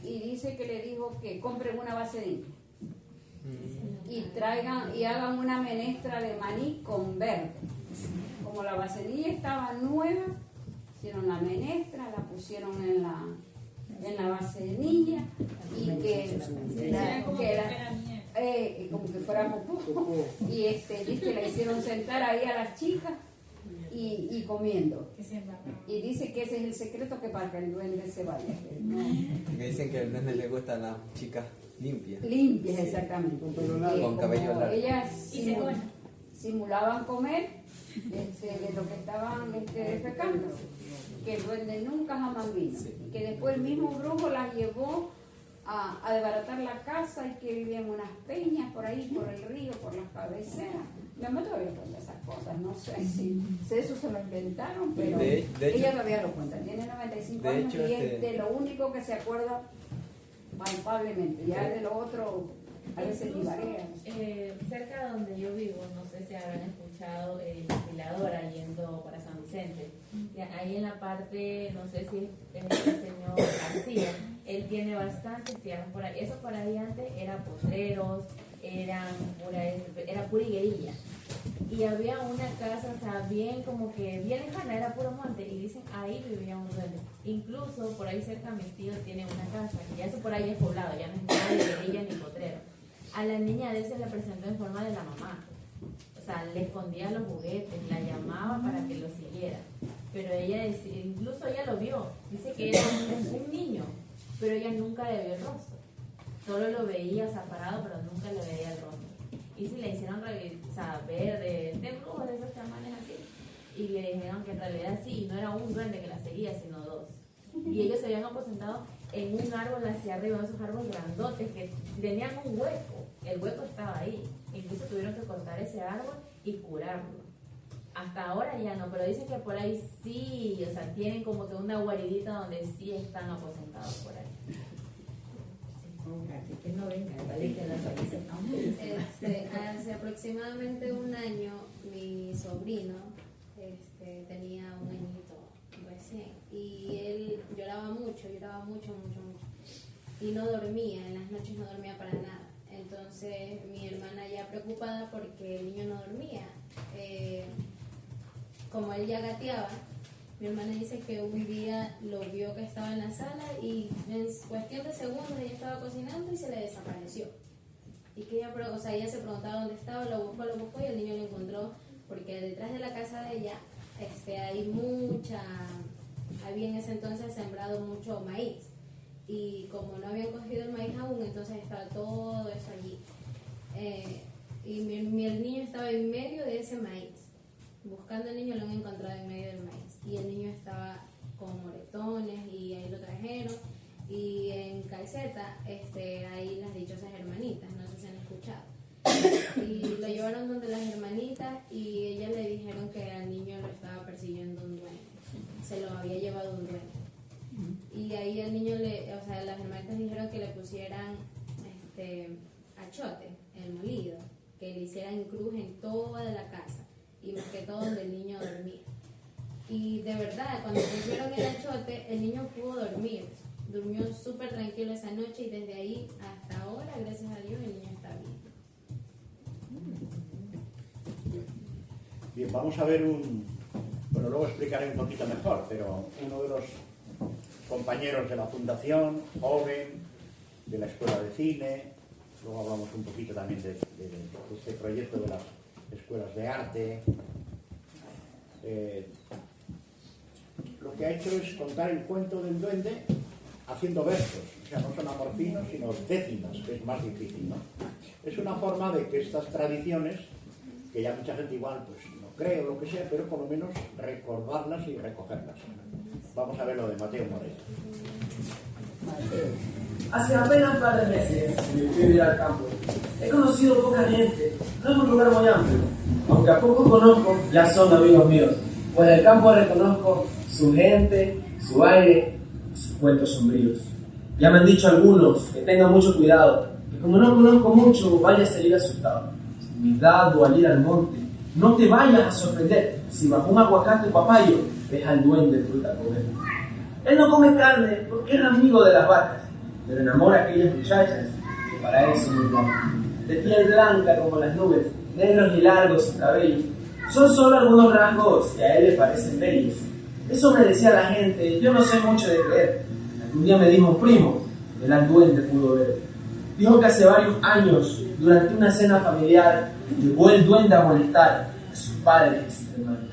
y dice que le dijo que compren una vaselina y traigan y hagan una menestra de maní con verde. Como la vaselina estaba nueva, hicieron la menestra, la pusieron en la vaselina y como que fuera popó. Y dice, la hicieron sentar ahí a las chicas y comiendo. Y dice que ese es el secreto, que para que el duende se vaya. Que dicen que al duende le gustan las chicas limpias. Limpias, exactamente. Con cabello largo. Ellas simulaban comer de lo que estaban defecando, que el duende nunca jamás vino. Y que después el mismo brujo las llevó a desbaratar la casa y que vivían unas peñas por ahí, por el río, por las cabeceras. Mi mamá todavía cuenta esas cosas, no sé si eso se lo inventaron, pero de hecho, ella todavía lo cuenta. Tiene 95 años y es de lo único que se acuerda palpablemente. Ya de lo otro a veces divarea. Cerca de donde yo vivo, no sé si habrán escuchado el desfilador yendo para San Vicente. Ahí en la parte, no sé si es el señor García, él tiene bastantes tierras por ahí. Eso por ahí antes eran potreros, era pura higuerilla. Y había una casa, o sea, bien como que bien lejana, era puro monte, y dicen ahí vivía un duende. Incluso por ahí cerca mis tíos tienen una casa, que ya eso por ahí es poblado, ya no es nada de higuerilla ni potrero. A la niña de él se le presentó en forma de la mamá. O sea, le escondía los juguetes, la llamaba para que lo siguiera. Pero ella, incluso ella lo vio, dice que era un niño, pero ella nunca le vio el rostro. Solo lo veía parado, pero nunca le veía el rostro. Y si le hicieron ver de brujos, de esos chamanes así, y le dijeron que en realidad sí, no era un duende que la seguía, sino dos. Y ellos se habían aposentado en un árbol hacia arriba, esos árboles grandotes que tenían un hueco. El hueco estaba ahí. Incluso tuvieron que cortar ese árbol y curarlo. Hasta ahora ya no, pero dicen que por ahí sí, o sea, tienen como que una guaridita donde sí están aposentados por ahí. Que no venga, que las raíces hace aproximadamente un año mi sobrino tenía un añito recién y él lloraba mucho y no dormía, en las noches no dormía para nada. Entonces mi hermana ya preocupada porque el niño no dormía, como él ya gateaba, mi hermana dice que un día lo vio que estaba en la sala y en cuestión de segundos ella estaba cocinando y se le desapareció. Y que ella se preguntaba dónde estaba, lo buscó y el niño lo encontró porque detrás de la casa de ella había en ese entonces sembrado mucho maíz. Y como no habían cogido el maíz aún, entonces estaba todo eso allí. Y el niño estaba en medio de ese maíz. Buscando al niño lo han encontrado en medio del maíz. Y el niño estaba con moretones y ahí lo trajeron. Y en Calceta hay las dichosas hermanitas, no sé si han escuchado. Y lo llevaron donde las hermanitas y ellas le dijeron que al niño lo estaba persiguiendo un duende. Se lo había llevado un duende. Y ahí el niño las hermanitas dijeron que le pusieran achote, el molido, que le hicieran cruz en toda la casa y más que todo donde el niño dormía. Y de verdad, cuando pusieron el achote, el niño pudo dormir, durmió súper tranquilo esa noche y desde ahí hasta ahora, gracias a Dios, el niño está bien. Bien, vamos a ver bueno, luego explicaré un poquito mejor, pero uno de los compañeros de la fundación, joven, de la escuela de cine, luego hablamos un poquito también de este proyecto de las escuelas de arte. Lo que ha hecho es contar el cuento del duende haciendo versos, o sea, no son amorfinos, sino décimas, que es más difícil, ¿no? Es una forma de que estas tradiciones, que ya mucha gente igual pues no cree o lo que sea, pero por lo menos recordarlas y recogerlas. Vamos a ver lo de Mateo Moreno. Hace apenas un par de meses me fui a ir al campo. He conocido poca gente, no es un lugar muy amplio, aunque a poco conozco, ya son amigos míos, pues en el campo reconozco su gente, su aire y sus cuentos sombríos. Ya me han dicho algunos que tengan mucho cuidado, que como no conozco mucho, vaya a salir asustado. Cuidado al ir al monte, no te vayas a sorprender si bajo un aguacate o papayo ves al duende fruta comer. Él no come carne porque es amigo de las vacas, pero enamora a aquellas muchachas que para él son muy guapas. De piel blanca como las nubes, negros y largos sus cabellos. Son solo algunos rasgos que a él le parecen bellos. Eso me decía la gente, yo no sé mucho de creer. Algún día me dijo un primo, el al duende pudo ver. Dijo que hace varios años, durante una cena familiar, llegó el duende a molestar a sus padres y a sus hermanos.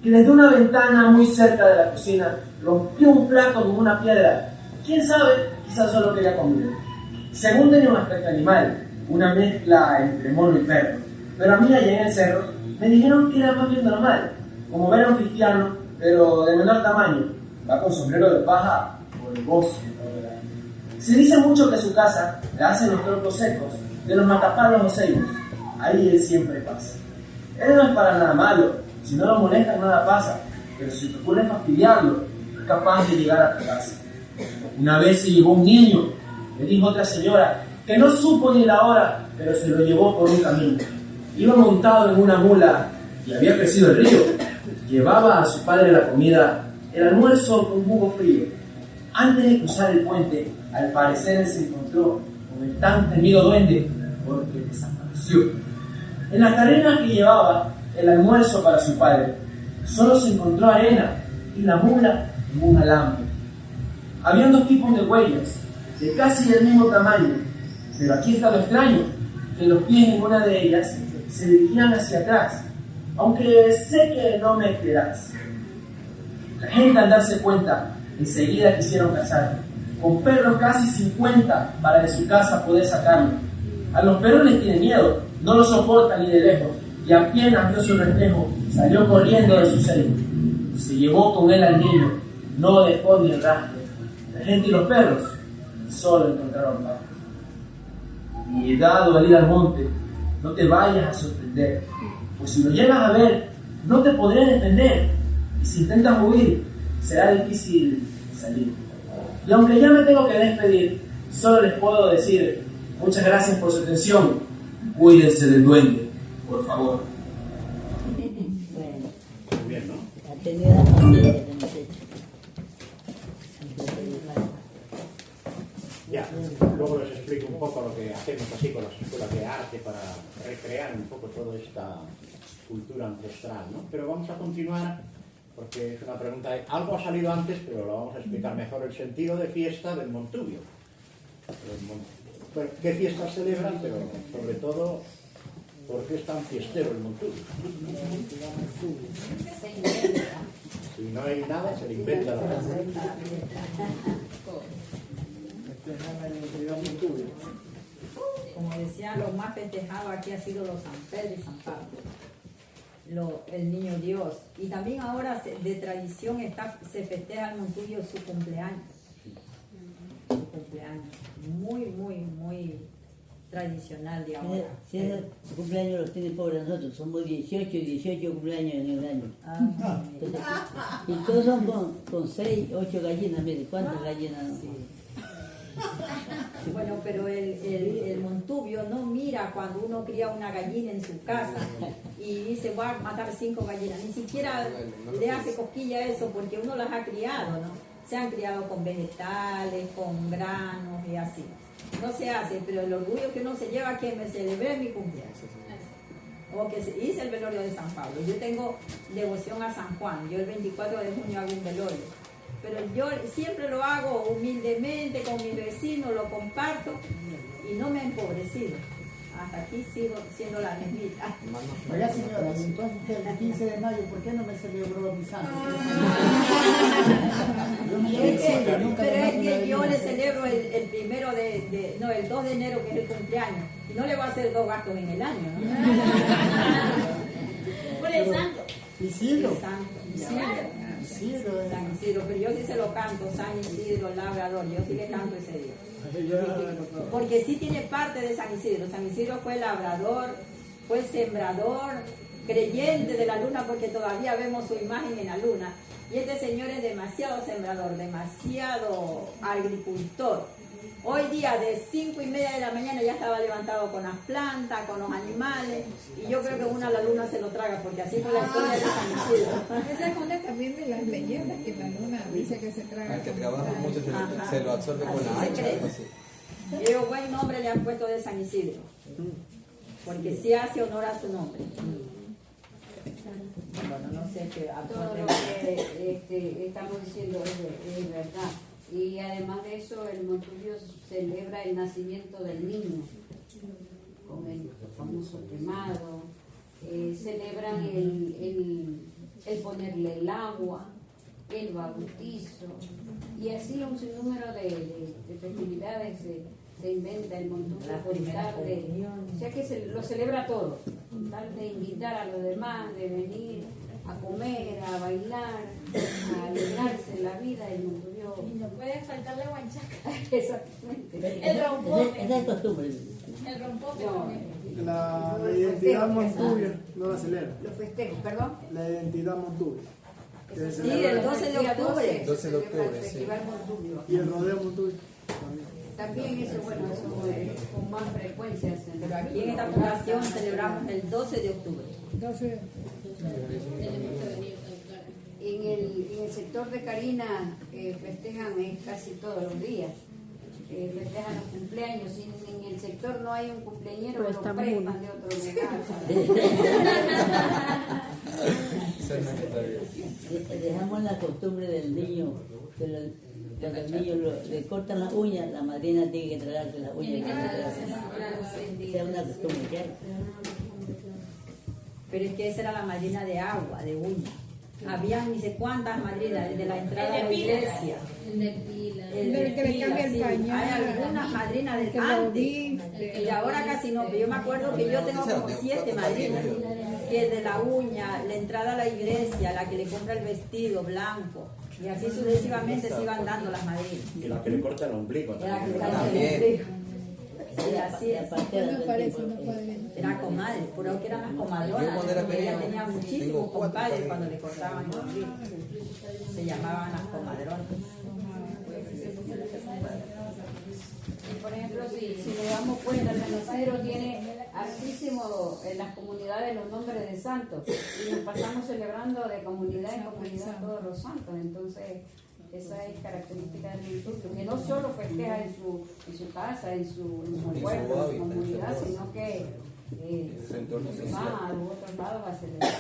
Que desde una ventana muy cerca de la cocina rompió un plato con una piedra. ¿Quién sabe? Quizás solo quería comer. Según tenía un aspecto animal, una mezcla entre mono y perro. Pero a mí allá en el cerro me dijeron que era más bien normal, como ver a un cristiano, pero de menor tamaño. Va con sombrero de paja por el bosque. Se dice mucho que su casa la hacen los troncos secos de los matapalos o ceibos. Ahí él siempre pasa. Él no es para nada malo, si no lo molestan nada pasa, pero si te ocurre fastidiarlo, es capaz de llegar a tu casa. Una vez se llevó un niño, le dijo otra señora, que no supo ni la hora, pero se lo llevó por un camino. Iba montado en una mula y había crecido el río. Llevaba a su padre la comida, el almuerzo con jugo frío. Antes de cruzar el puente, al parecer él se encontró con el tan temido duende, porque desapareció. En las cadenas que llevaba el almuerzo para su padre, solo se encontró arena y la mula en un alambre. Habían dos tipos de huellas, de casi del mismo tamaño, pero aquí está lo extraño, que los pies en una de ellas se dirigían hacia atrás, aunque sé que no me creerás. La gente al darse cuenta, enseguida quisieron cazarlo, con perros casi 50 para de su casa poder sacarlo. A los perros les tiene miedo, no lo soportan ni de lejos, y apenas vio su reflejo, salió corriendo de su seno. Se llevó con él al niño, no dejó ni el rastro. La gente y los perros solo encontraron paz. Y dado al ir al monte, no te vayas a sorprender, pues si lo llegas a ver, no te podré defender, y si intentas huir, será difícil salir. Y aunque ya me tengo que despedir, solo les puedo decir muchas gracias por su atención. Cuídense del duende, por favor. Bueno, Muy bien, ¿no? ha tenido la familia que hemos hecho. Ya, luego les explico un poco lo que hacemos así con las escuelas de arte para recrear un poco toda esta cultura ancestral, ¿no? Pero vamos a continuar porque es una pregunta, algo ha salido antes, pero lo vamos a explicar mejor, el sentido de fiesta del Montubio. Bueno, ¿qué fiestas celebran? Pero sobre todo, ¿por qué es tan fiestero el Montubio? Si no hay nada, se le inventa la cosa. Como decía, lo más festejado aquí ha sido los San Pedro y San Pablo, el Niño Dios. Y también ahora de tradición se festeja el Montubio su cumpleaños. Su cumpleaños. Muy, muy, muy tradicional de ahora. Si esos cumpleaños los tienen pobres nosotros, somos 18 cumpleaños en el año. Entonces, y todos son con 6, 8 gallinas, mire, ¿cuántas gallinas? No? Sí. Bueno, pero el montubio no mira cuando uno cría una gallina en su casa y dice voy a matar 5 gallinas, ni siquiera le hace cosquilla eso porque uno las ha criado, ¿no? Se han criado con vegetales, con granos y así. No se hace, pero el orgullo que uno se lleva es que me celebré mi cumpleaños. O que hice el velorio de San Pablo. Yo tengo devoción a San Juan. Yo el 24 de junio hago un velorio. Pero yo siempre lo hago humildemente con mis vecinos, lo comparto y no me he empobrecido. Hasta aquí sigo siendo la mismita. Oiga señora, y entonces el 15 de mayo, ¿por qué no me celebró mi santo? Pero es que yo le celebro el 2 de enero, que es el cumpleaños. Y no le voy a hacer 2 gastos en el año, ¿no? Por el santo. Isidro. El santo. Isidro. San Isidro, pero yo sí se lo canto, San Isidro, labrador, yo sí le canto ese día. Porque sí tiene parte de San Isidro. San Isidro fue labrador, fue sembrador, creyente de la luna, porque todavía vemos su imagen en la luna. Y este señor es demasiado sembrador, demasiado agricultor. Hoy día de 5:30 de la mañana ya estaba levantado con las plantas, con los animales, y yo creo que la luna se lo traga, porque así fue la historia de San Isidro. Esa es una también de las leyendas, que la luna dice que se traga. El que trabaja mucho se lo absorbe con la hacha, algo así. Y digo, buen nombre le han puesto de San Isidro, porque sí hace honor a su nombre. Bueno, no sé qué Todo lo que estamos diciendo es verdad. Y además de eso, el montubio celebra el nacimiento del niño, con el famoso quemado. Celebran el ponerle el agua, el bautizo, y así un sinnúmero de festividades se inventa el montubio con tal de, o sea que lo celebra todo, con tal de invitar a los demás, de venir a comer, a bailar, a alegrarse la vida, el montubio. Y no puede faltar la guanchaca. Exactamente. El rompope. Esa es costumbre. El rompope No, también. La identidad montubia no la celebra. los festejos, perdón. La identidad montubia. Que se Sí, celebra el 12 de octubre. 12 de octubre, el Festival Montubio. y el rodeo montubio. También eso, bueno, eso con más frecuencia. Pero aquí en esta población celebramos el 12 de octubre. 12. En el sector de Carina festejan casi todos los días. Festejan los cumpleaños. Si en el sector no hay un cumpleañero, lo prepan de otro lugar. Dejamos la costumbre del niño, que cuando el niño le cortan las uñas, la madrina tiene que tragarse las uñas. Esa es una costumbre que hay. Pero es que esa era la madrina de agua, de uña. Habían ni sé cuántas madrinas, desde la entrada de la iglesia. El de pila. El Del que le cambia el sí. pañal. Hay algunas madrinas El del que lo antes. viste. Y ahora casi no, pero yo me acuerdo que yo tengo como 7 madrinas. Que de la uña, la entrada a la iglesia, la que le compra el vestido blanco. Y así sucesivamente se iban dando las madrinas. Y la que le corta el ombligo. Era que también. el ombligo. Sí, así es. No aparece, no puede. Era comadre, pero que eran las comadronas. Yo cuando era Ella pequeño tenía tengo muchísimos 4 compadres también. cuando le cortaban el ombligo. Se llamaban las comadronas. Y por ejemplo, si le damos cuenta, San Isidro tiene altísimo en las comunidades los nombres de santos. Y nos pasamos celebrando de comunidad en comunidad todos los santos. Entonces, esa es característica del montubio, que no solo festeja en su casa, en su pueblo, en su comunidad, sino que su entorno social. va a otros lados a celebrar.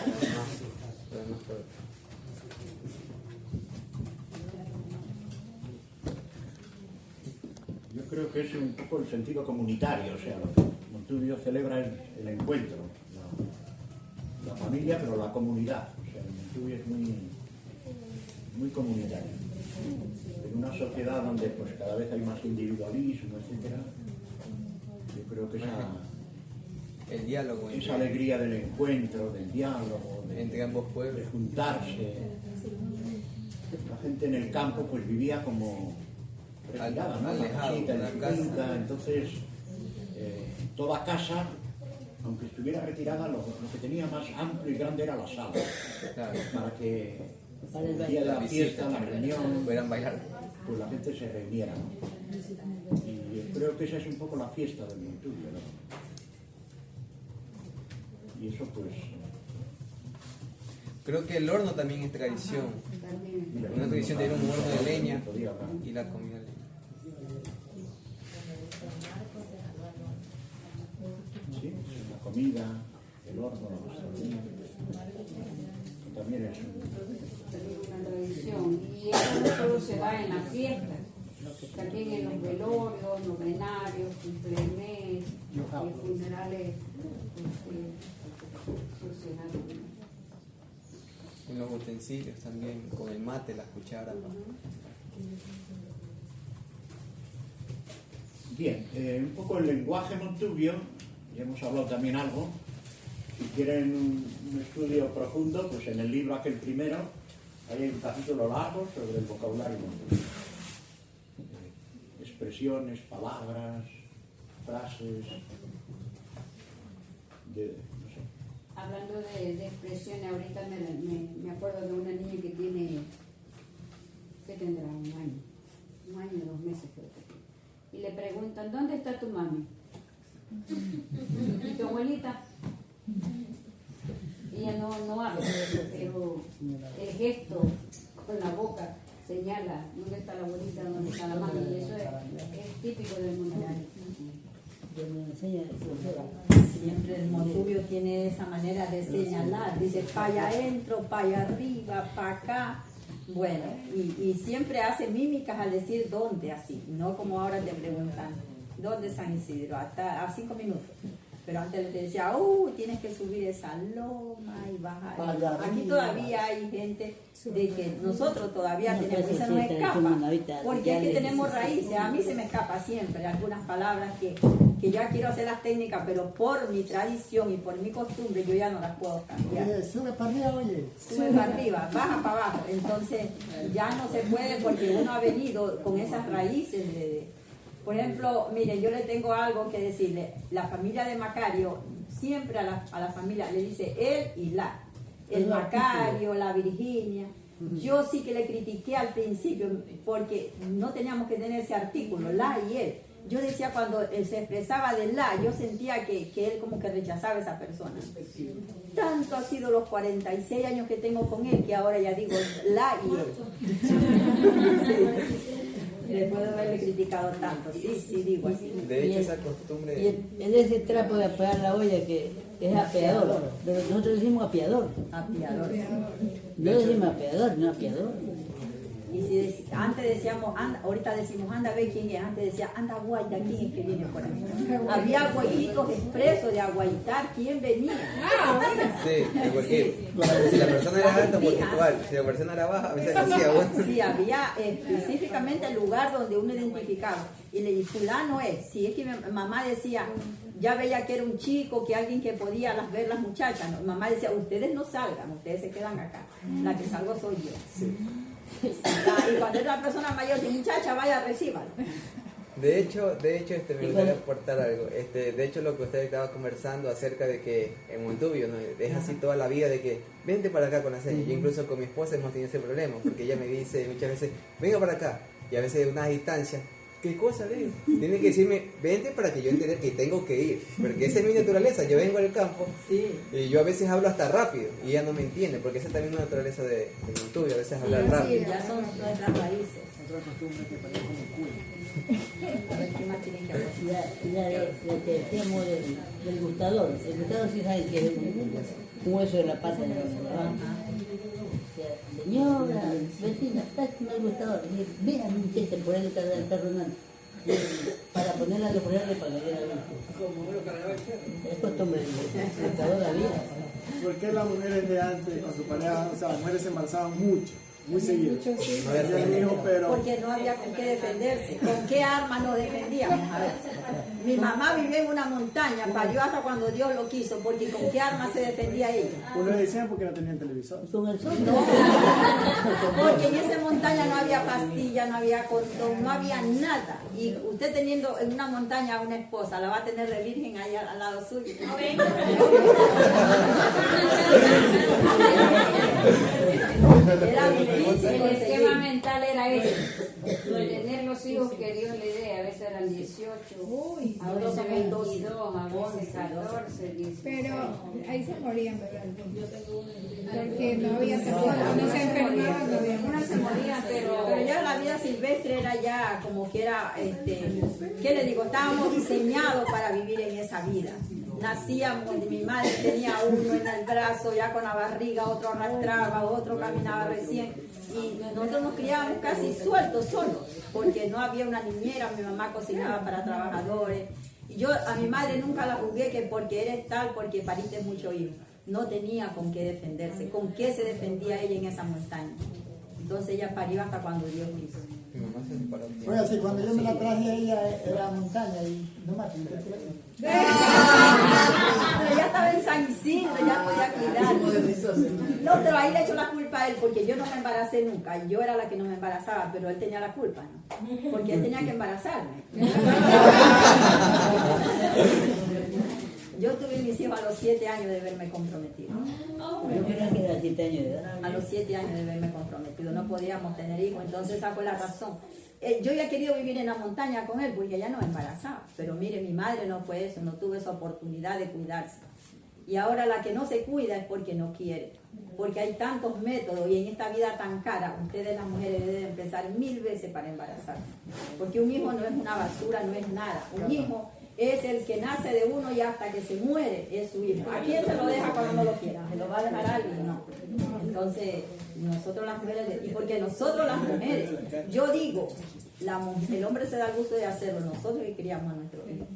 Yo creo que es un poco el sentido comunitario, o sea, lo que Montubio celebra el encuentro, la familia, pero la comunidad. O sea, el Montubio es muy comunitario. En una sociedad donde pues cada vez hay más individualismo, etcétera, yo creo que El diálogo esa alegría del encuentro, del diálogo, entre ambos pueblos, de juntarse. La gente en el campo pues vivía como retirada, ¿no? Alejado, La casita, en una su casa. finca, entonces toda casa, aunque estuviera retirada, lo que tenía más amplio y grande era la sala, Claro. para que Para el el día de la baile. fiesta, la reunión, Puedan bailar. pues la gente se reuniera, ¿no? Y creo que esa es un poco la fiesta del Montubio, ¿no? Y eso pues... Creo que el horno también es tradición. Una tradición de tener un horno de leña y la comida de leña. Sí, la comida, el horno, la gastronomía. También es una tradición. Y eso no solo se da en las fiestas, también en los velorios, novenarios, cumpleaños, funerales sociales. En los utensilios también, con el mate, las cucharas. bien. Un poco el lenguaje montubio, ya hemos hablado también algo. Si quieren un estudio profundo, pues en el libro aquel primero hay un capítulo largo sobre el vocabulario montubio. Expresiones, palabras, frases, no sé. Hablando de expresiones, ahorita me acuerdo de una niña que tiene, ¿qué tendrá? Un año, 2 meses creo que tiene. Y le preguntan, ¿dónde está tu mami? ¿Y tu abuelita? Ella no habla, pero el gesto con la boca señala dónde está la abuelita, dónde está la mami. Y eso es típico del mundo. Siempre el montubio tiene esa manera de señalar, dice para allá adentro, para allá arriba, para acá. Bueno, y siempre hace mímicas al decir dónde, así, no como ahora te preguntan, ¿dónde San Isidro? Hasta a 5 minutos. Pero antes te decía, tienes que subir esa loma y bajar. Aquí todavía hay gente de que nosotros todavía tenemos, esa no escapa, porque es que tenemos raíces. A mí se me escapa siempre algunas palabras que ya quiero hacer las técnicas, pero por mi tradición y por mi costumbre yo ya no las puedo cambiar. Oye, sube para arriba, oye. Sube para arriba, baja para abajo. Entonces ya no se puede porque uno ha venido con esas raíces Por ejemplo, miren, yo le tengo algo que decirle. La familia de Macario, siempre a la familia le dice él y la. El Macario, la Virginia. Yo sí que le critiqué al principio porque no teníamos que tener ese artículo, la y él. Yo decía cuando él se expresaba de la, yo sentía que él como que rechazaba a esa persona. Tanto ha sido los 46 años que tengo con él que ahora ya digo la y él. Después de haberle criticado tanto, sí, digo así. De hecho, esa costumbre... Y él es ese trapo de apear la olla que es apeador, pero nosotros decimos apiador. Apiador. No decimos apeador, no apiador. Y si antes decíamos, ahorita decimos, anda a ver quién es. Antes decía, anda guaita, quién es que viene por ahí. Había guayitos expresos de aguaitar quién venía. Sí, porque si la persona era alta, porque igual, si la persona era baja, a veces decía bueno. Sí, había específicamente el lugar donde uno identificaba. Y le dije, fulano es. Si es que mi mamá decía, ya veía que era un chico, que alguien que podía ver las muchachas. ¿No? Mamá decía, ustedes no salgan, ustedes se quedan acá. La que salgo soy yo. Sí. Y cuando es una persona mayor, si muchacha, vaya, recíbalo. De hecho, me gustaría aportar algo. De hecho, lo que usted estaba conversando acerca de que en Montubio, ¿no? Es así toda la vida de que vente para acá con la seña. Yo incluso con mi esposa hemos tenido ese problema, porque ella me dice muchas veces, venga para acá, y a veces de una distancia. ¿Qué cosa le digo? Tiene que decirme, vente para que yo entienda que tengo que ir, porque esa es mi naturaleza. Yo vengo al campo y yo a veces hablo hasta rápido y ella no me entiende, porque esa es también una naturaleza de Montubio, a veces hablar rápido. Sí, ya son nuestras raíces. Otra costumbre que parece como culo. A ver, ¿qué más tienen que hacer? Ya que decíamos del gustador. El gustador sí sabe que es un hueso de la pata de la señora, vecina, está el gustador. Vean, muchacha, por ahí está rondando. Para ponerla de ponerle para que vea la es costumbre del gustador la vida. ¿Por qué las mujeres de antes, con su pareja, o sea, las mujeres se embarazaban mucho? Muy seguido. Porque no había con qué defenderse. ¿Con qué arma nos defendíamos? A ver. Mi mamá vivía en una montaña, parió hasta cuando Dios lo quiso, porque ¿con qué arma se defendía ella? Uno decía porque no tenían televisor. Con el sol. No, porque en esa montaña no había pastilla, no había condón, no había nada. Y usted teniendo en una montaña a una esposa, la va a tener de virgen ahí al lado suyo. No venga. Era difícil. El esquema mental era ese, tenerlo los hijos que Dios le dé, a veces eran 18, Uy, a veces 22, a veces 14, 16. pero ahí se morían, ¿verdad? Porque no había seguro, no se enfermaban, no había Algunas se morían, Pero ya la vida silvestre era ya como que era, ¿qué le digo? Estábamos diseñados para vivir en esa vida. Nacíamos, mi madre tenía uno en el brazo, ya con la barriga, otro arrastraba, otro caminaba recién. Y nosotros nos criábamos casi sueltos, solos, porque no había una niñera, mi mamá cocinaba para trabajadores. Y yo a mi madre nunca la juzgué que porque eres tal, porque pariste mucho hijo. No tenía con qué defenderse, con qué se defendía ella en esa montaña. Entonces ella parió hasta cuando Dios quiso. Mi mamá se separó. Fue así, cuando yo me la traje a ella era montaña y no más. Pero ya estaba en San Isidro, ya podía cuidar. No, pero ahí le echo la culpa a él, porque yo no me embaracé nunca. Yo era la que no me embarazaba, pero él tenía la culpa, ¿no? Porque él tenía que embarazarme. Yo tuve mis hijos a los 7 años de haberme comprometido. Yo creo que era 7 años de edad. A los 7 años de haberme comprometido. No podíamos tener hijos, entonces esa fue la razón. Yo ya quería vivir en la montaña con él, porque ella no me embarazaba. Pero mire, mi madre no fue eso, no tuvo esa oportunidad de cuidarse. Y ahora la que no se cuida es porque no quiere. Porque hay tantos métodos y en esta vida tan cara, ustedes las mujeres deben pensar 1000 veces para embarazarse. Porque un hijo no es una basura, no es nada. Un hijo es el que nace de uno y hasta que se muere es su hijo. ¿A quién se lo deja cuando no lo quiera? ¿Se lo va a dejar a alguien? No. Entonces, nosotros las mujeres, y porque nosotros las mujeres, yo digo, el hombre se da el gusto de hacerlo, nosotros que criamos a nuestros hijos.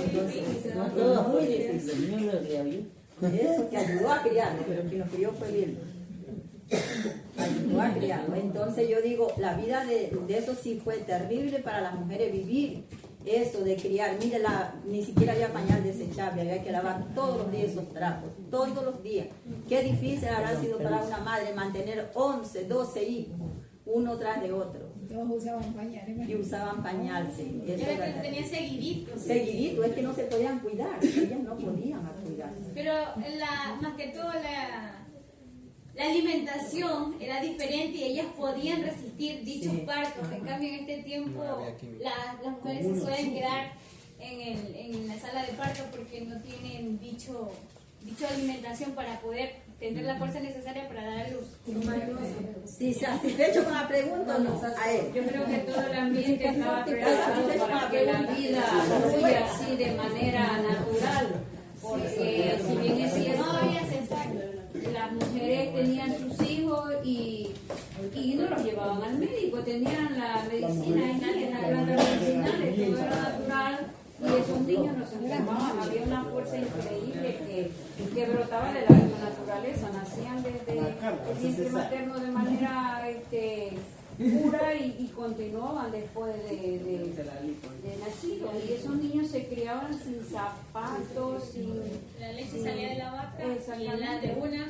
Entonces, No todo es muy difícil, no lo creo yo. eso que ayudó a criarlo, pero quien lo crió fue bien. Ayudó a criarlo. Entonces yo digo, la vida de eso sí fue terrible para las mujeres vivir. Eso de criar, mire, ni siquiera había pañal desechable, había que lavar todos los días esos trapos, todos los días. Qué difícil habrá sido para una madre mantener 11, 12 hijos, uno tras de otro. Todos usaban pañales. Y usaban pañal, sí. Eso Era que era tenían seguiditos. seguidito, es que no se podían cuidar, ellas no podían cuidarse. Pero más que todo la alimentación era diferente y ellas podían resistir dichos Sí. partos. En cambio, en este tiempo las mujeres se suelen quedar en la sala de parto porque no tienen dicho alimentación para poder tener la fuerza necesaria para dar a luz. Si satisfecho con la pregunta, no, a él. Yo creo que todo el ambiente estaba preparado para que la vida fluya así de manera natural, porque si bien es cierto, No había cesárea. las mujeres tenían sus hijos y no los llevaban al médico, tenían la medicina en las plantas medicinales, todo era natural y esos niños no se enfermaban, había una fuerza increíble que brotaba de la misma naturaleza, nacían desde el vientre materno de manera pura y continuaban después de nacido, y esos niños se criaban sin zapatos, sin La leche salía de la vaca y la exactamente. de una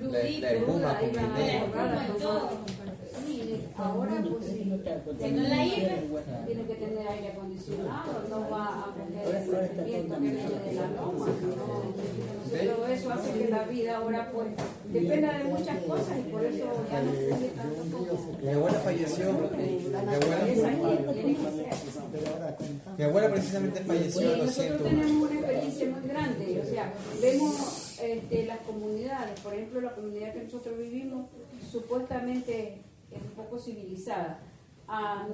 La crudita. espuma con Iban a pimienta. comprar las cosas. Sí, ahora pues sí, Que no la hierve. tiene que tener aire acondicionado, no va a coger ese viento que viene de la loma, todo eso hace que la vida ahora pues dependa de muchas cosas y por eso ya no fluye tanto como Mi abuela falleció. la Mi naturaleza abuela, tiene que ser. mi abuela precisamente falleció a los Nosotros 101. tenemos una experiencia muy grande, o sea, vemos las comunidades, por ejemplo, la comunidad que nosotros vivimos supuestamente es un poco civilizada. A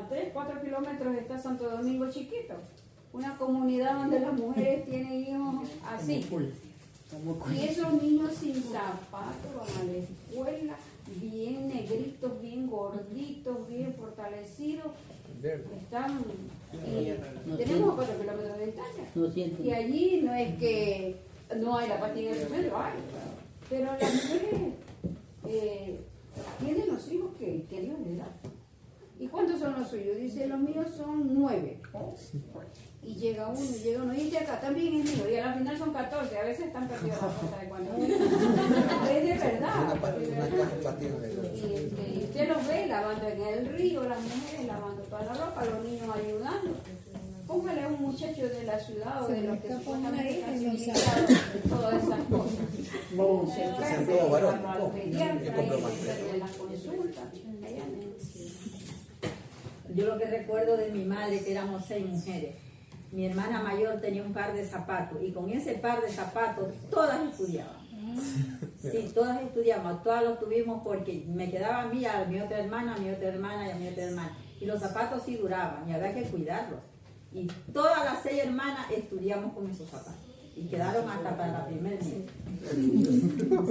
3, 4 kilómetros está Santo Domingo Chiquito, una comunidad donde las mujeres tienen hijos así. Y esos niños sin zapatos van a la escuela, bien negritos, bien gorditos, bien fortalecidos. Están, tenemos 4 kilómetros de distancia. No siento. Y allí no es que no hay la pastilla de remedio, hay. Pero las mujeres tienen los hijos que Dios les da. ¿Y cuántos son los suyos? Dice, los míos son 9. Y llega uno, y este acá también es mío. Y a la final son 14, a veces están perdidos la cuenta de cuando. Es de verdad. Una caja de pastillas de Y usted los ve lavando en el río, las mujeres lavando toda la ropa, los niños ayudando. Póngale a un muchacho de la ciudad o de los que supuestamente están civilizados todas esas cosas. Se ofrece todo varón. al pediatra, y en las consultas. yo lo que recuerdo de mi madre, que éramos 6 mujeres, mi hermana mayor tenía un par de zapatos y con ese par de zapatos todas estudiaban. Sí, todas estudiamos, todas los tuvimos porque me quedaba a mí, a mi otra hermana, a mi otra hermana y a mi otra hermana. Y los zapatos sí duraban y había que cuidarlos. Y todas las 6 hermanas estudiamos con esos zapatos. Y quedaron hasta para la primera nieta.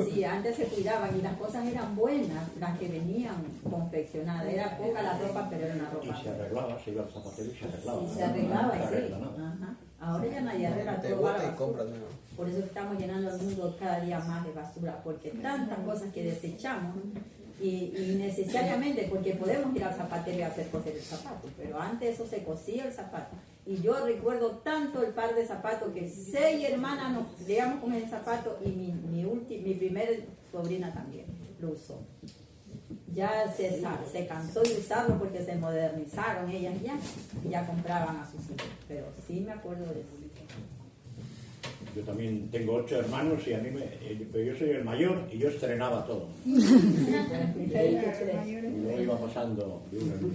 Sí, antes se cuidaban y las cosas eran buenas, las que venían confeccionadas. Era poca la ropa, pero era una ropa. Y se arreglaba, se iba al zapatero y se arreglaba. Y se arreglaba, No sí. arregla nada. Ajá. Ahora ya nadie arregla Te todo. va a la bota y basura. compras nuevo. Por eso estamos llenando el mundo cada día más de basura, porque tantas cosas que desechamos y necesariamente porque podemos ir al zapatero y hacer coser el zapato, pero antes eso se cosía el zapato. Y yo recuerdo tanto el par de zapatos que 6 hermanas nos llegamos con el zapato y mi primer sobrina también lo usó. Ya se cansó de usarlo porque se modernizaron ellas ya compraban a sus hijos, pero sí me acuerdo de eso. Yo también tengo 8 hermanos y a mí pero yo soy el mayor y yo estrenaba todo. Y yo iba pasando de uno en uno.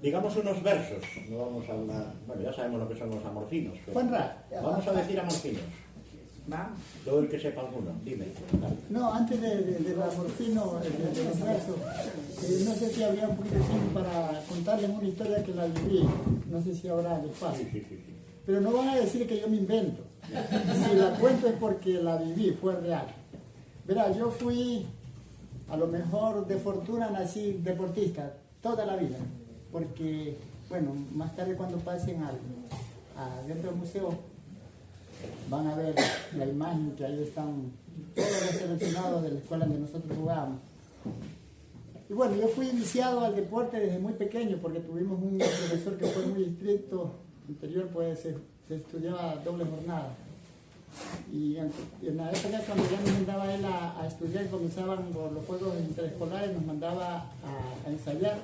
Digamos unos versos, no vamos a hablar, bueno, ya sabemos lo que son los amorcinos. Pero Juanra, vamos a decir amorcinos. Vamos. Todo el que sepa alguno, dime. Dale. No, antes del amorcino, de los versos, no sé si habría un poquito de tiempo para contarles una historia que la viví. No sé si habrá espacio. Sí. Pero no van a decir que yo me invento. Si la cuento es porque la viví, fue real. Verá, yo fui, a lo mejor de fortuna nací deportista toda la vida. Porque, bueno, más tarde cuando pasen dentro del museo, van a ver la imagen que ahí están todos los seleccionados de la escuela donde nosotros jugábamos. Y bueno, yo fui iniciado al deporte desde muy pequeño porque tuvimos un profesor que fue muy estricto. Anterior pues se estudiaba doble jornada. Y en la época cuando ya nos mandaba él a estudiar, comenzaban los juegos interescolares, nos mandaba a ensayar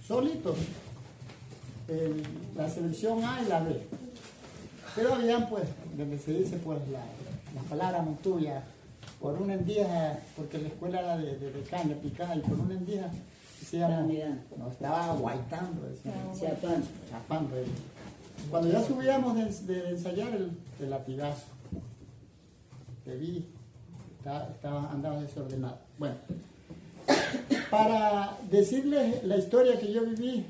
solitos la selección A y la B. Pero habían pues, donde se dice pues la palabra montuya, por una endija, porque la escuela era de caña picada, y por una endija no estaba guaitando, chapando. Cuando ya subíamos de ensayar el latigazo, te vi, andaba desordenado. Bueno, para decirles la historia que yo viví,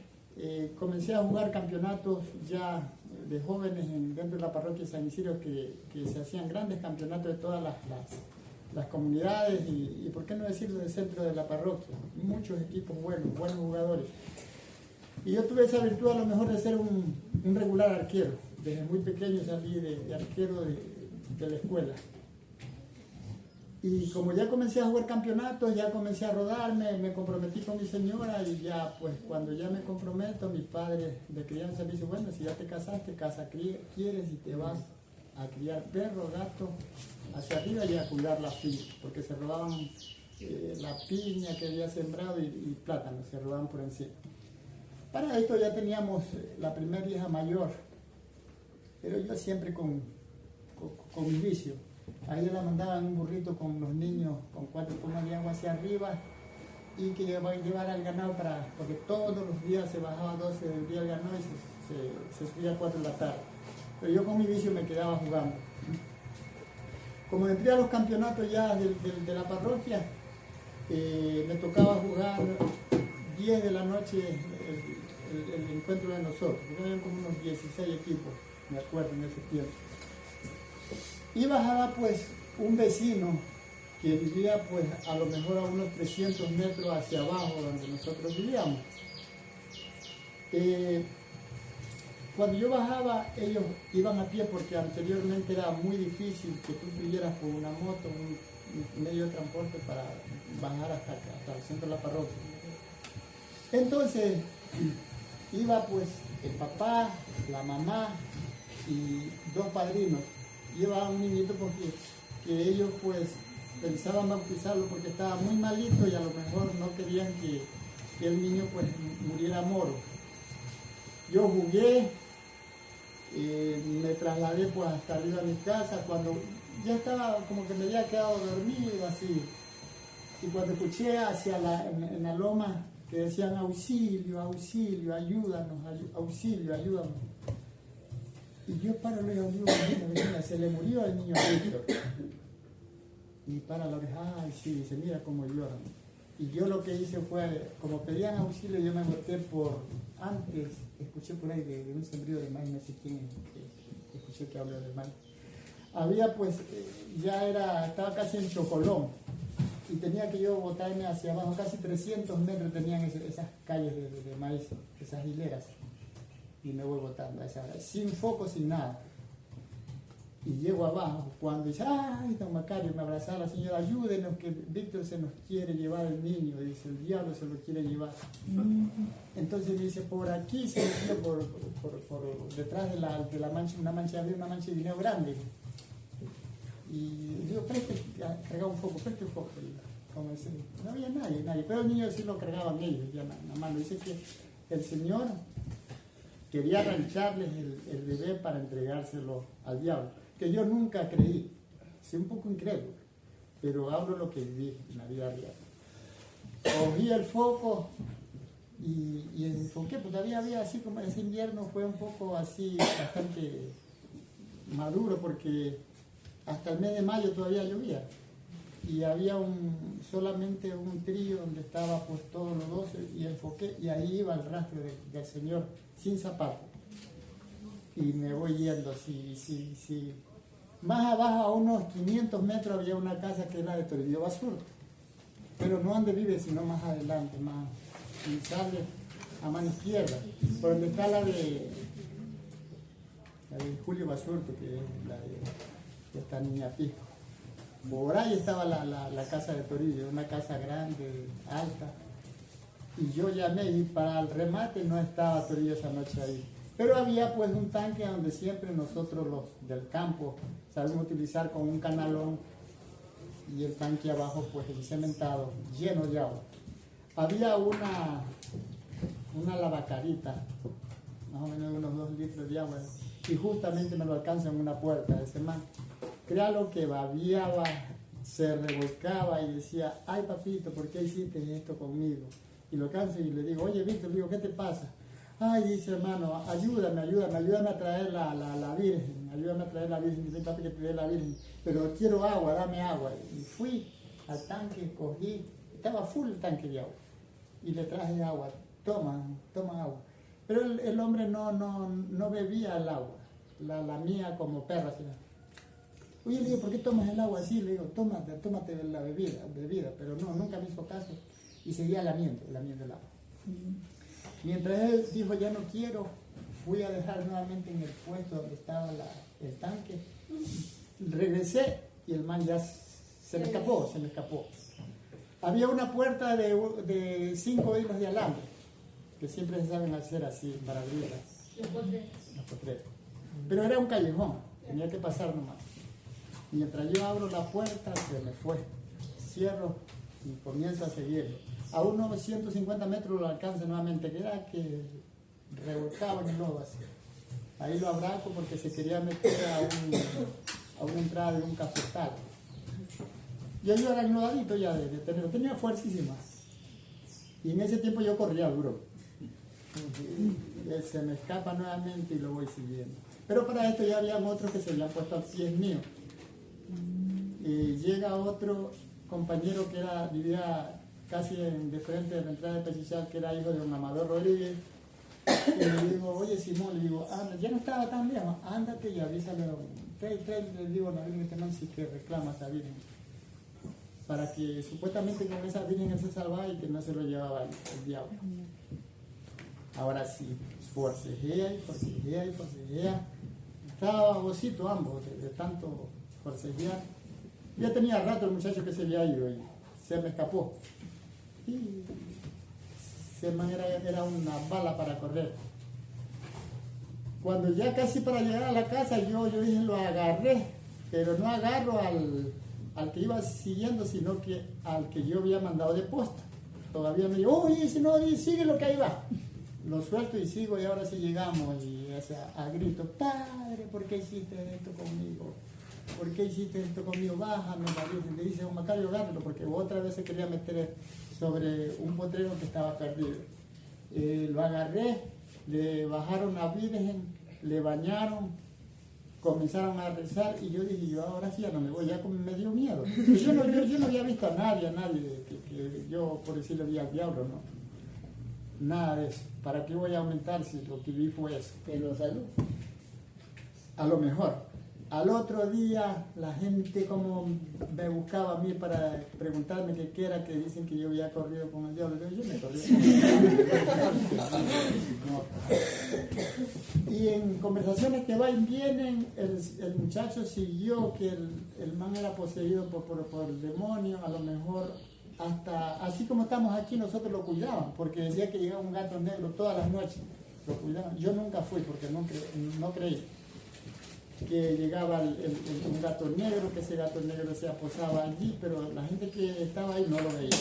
comencé a jugar campeonatos ya de jóvenes dentro de la parroquia de San Isidro, que se hacían grandes campeonatos de todas las comunidades y por qué no decirlo del centro de la parroquia. Muchos equipos buenos jugadores. Y yo tuve esa virtud a lo mejor de ser un regular arquero. Desde muy pequeño salí de arquero de la escuela. Y como ya comencé a jugar campeonatos, ya comencé a rodarme, me comprometí con mi señora y ya pues cuando ya me comprometo, mi padre de crianza me dice, bueno, si ya te casaste, quieres y te vas a criar perro, gato, hacia arriba y a cuidar la piña, porque se robaban la piña que había sembrado y plátanos, se robaban por encima. Para esto ya teníamos la primera hija mayor, pero yo siempre con mi vicio. A ella la mandaban un burrito con los niños, con 4 tomas de agua hacia arriba y que llevara el ganado porque todos los días se bajaba a 12 del día el ganado y se subía a 4 de la tarde. Pero yo con mi vicio me quedaba jugando. Como entré a los campeonatos ya de la parroquia, me tocaba jugar 10 de la noche el encuentro de nosotros. Eran como unos 16 equipos, me acuerdo en ese tiempo. Y bajaba pues un vecino que vivía pues a lo mejor a unos 300 metros hacia abajo donde nosotros vivíamos. Cuando yo bajaba, ellos iban a pie porque anteriormente era muy difícil que tú pudieras con una moto, un medio de transporte para bajar hasta el centro de la parroquia. Entonces iba pues el papá, la mamá y 2 padrinos. Llevaba un niñito porque ellos pues pensaban bautizarlo porque estaba muy malito y a lo mejor no querían que el niño pues muriera moro. Yo jugué, me trasladé pues hasta arriba de mi casa cuando ya estaba como que me había quedado dormido así. Y cuando escuché en la loma que decían auxilio, auxilio, ayúdanos, auxilio, ayúdanos. Y yo paro y le digo, mira, se le murió el niño Víctor. Y para la oreja, ay, sí, dice, mira cómo lloran. Y yo lo que hice fue, como pedían auxilio, yo me boté por, antes, escuché por ahí de un sembrío de maíz, no sé quién, escuché que habló de maíz. Había pues, estaba casi en Chocolón, y tenía que yo botarme hacia abajo, casi 300 metros tenían esas calles de maíz, esas hileras, y me voy botando a esa hora, sin foco, sin nada. Y llego abajo, cuando dice, ay, don Macario, me abrazaba la señora, ayúdenos que Víctor se nos quiere llevar el niño, dice, el diablo se lo quiere llevar. Entonces me dice, por aquí se metió, por detrás de la mancha, una mancha de dinero grande. Y digo, cargaba un foco, preste un foco. Y, como dice, no había nadie, pero el niño sí lo cargaban ellos, ya nada más. Dice que el señor quería arrancharles el bebé para entregárselo al diablo, que yo nunca creí, soy un poco incrédulo, pero hablo lo que viví en la vida real. Cogí el foco y enfoqué, pues todavía había así como ese invierno fue un poco así, bastante maduro, porque hasta el mes de mayo todavía llovía. Y había solamente un trío donde estaba pues todos los 12 y enfoqué y ahí iba el rastro del señor sin zapatos. Y me voy yendo, sí. Más abajo, a unos 500 metros, había una casa que era de Toribio Basurto. Pero no donde vive, sino más adelante, más y sale a mano izquierda, por donde está la de Julio Basurto, que es la de esta niña Pisco. Por ahí estaba la casa de Toribio, una casa grande, alta. Y yo llamé y para el remate no estaba Toribio esa noche ahí. Pero había pues un tanque donde siempre nosotros los del campo sabemos utilizar con un canalón y el tanque abajo pues cementado, lleno de agua. Había una lavacarita, más o menos unos 2 litros de agua, y justamente me lo alcanza en una puerta de ese man. Créalo que babiaba, se revolcaba y decía, ay papito, ¿por qué hiciste esto conmigo? Y lo alcanzo y le digo, oye Víctor, digo, ¿qué te pasa? Ay, dice hermano, ayúdame a traer la Virgen, dice papi que te dé la Virgen, pero quiero agua, dame agua. Y fui al tanque, cogí, estaba full el tanque de agua, y le traje agua, toma agua. Pero el hombre no bebía el agua, la mía como perra, ¿sí? Oye, le digo, ¿por qué tomas el agua así? Le digo, tómate la bebida, pero no, nunca me hizo caso, y seguía lamiendo el agua. Mientras él dijo, ya no quiero, fui a dejar nuevamente en el puesto donde estaba el tanque. Regresé y el man ya se me escapó. Había una puerta de 5 hilos de alambre, que siempre se saben hacer así para abrirlas. Los potreros. Pero era un callejón, tenía que pasar nomás. Mientras yo abro la puerta, se me fue. Cierro y comienzo a seguirlo. A unos 150 metros lo alcanza nuevamente, que era que revolcaba en el lodo así. Ahí lo abrazo porque se quería meter a una entrada de un cafetal. Yo era enlodadito ya de tenerlo, tenía fuercísima. Y en ese tiempo yo corría duro. Se me escapa nuevamente y lo voy siguiendo. Pero para esto ya había otros que se habían puesto a pies míos. Y llega otro compañero que vivía casi de frente de la entrada de Pechizal, que era hijo de don Amador Rodríguez, y le digo, oye Simón, le digo, anda, ya no estaba tan lejos, ándate y avísale, le digo a la Virgen, este man sí que reclama a esa Virgen, para que supuestamente con esa Virgen él se salvaba y que no se lo llevaba el diablo. Ahora sí, forcejea, estaba babosito ambos, de tanto forcejear. Ya tenía rato el muchacho que se había ido y se me escapó. Y ese man era una bala para correr. Cuando ya casi para llegar a la casa, yo dije, lo agarré, pero no agarro al que iba siguiendo, sino que al que yo había mandado de posta. Todavía me dijo, oye, si no, sigue lo que ahí va. Lo suelto y sigo, y ahora sí llegamos, y a grito, padre, ¿por qué hiciste esto conmigo? ¿Por qué hiciste esto conmigo? Bájame, la Virgen. Le dice, don Macario, agárralo, porque otra vez se quería meter sobre un potrero que estaba perdido. Lo agarré, le bajaron la virgen, le bañaron, comenzaron a rezar y yo dije, yo ahora sí ya no me voy, ya como me dio miedo. Yo no había visto a nadie que yo por decirle vi al diablo, no. Nada de eso. ¿Para qué voy a aumentar si lo que vi fue eso? Pero salud. A lo mejor. Al otro día la gente como me buscaba a mí para preguntarme qué era, que dicen que yo había corrido con el diablo. Yo me corrí con el diablo. Y en conversaciones que van y vienen, el muchacho siguió que el man era poseído por el demonio, a lo mejor hasta, así como estamos aquí, nosotros lo cuidaban, porque decía que llegaba un gato negro todas las noches, lo cuidaban. Yo nunca fui porque no creí que llegaba un gato negro, que ese gato negro se aposaba allí, pero la gente que estaba ahí no lo veía.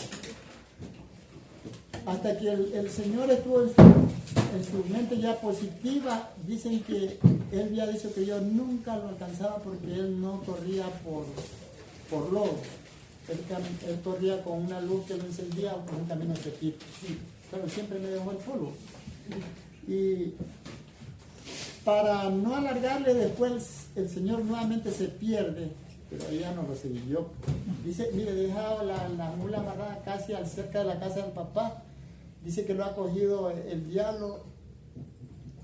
Hasta que el Señor estuvo en su mente ya positiva, dicen que él había dicho que yo nunca lo alcanzaba porque él no corría por lodo. Él corría con una luz que lo encendía por un camino secreto. Sí, pero siempre me dejó el polvo. Y para no alargarle, después el Señor nuevamente se pierde, pero ya no lo siguió. Dice, mire, dejaba la mula amarrada casi cerca de la casa del papá. Dice que lo ha cogido el diablo,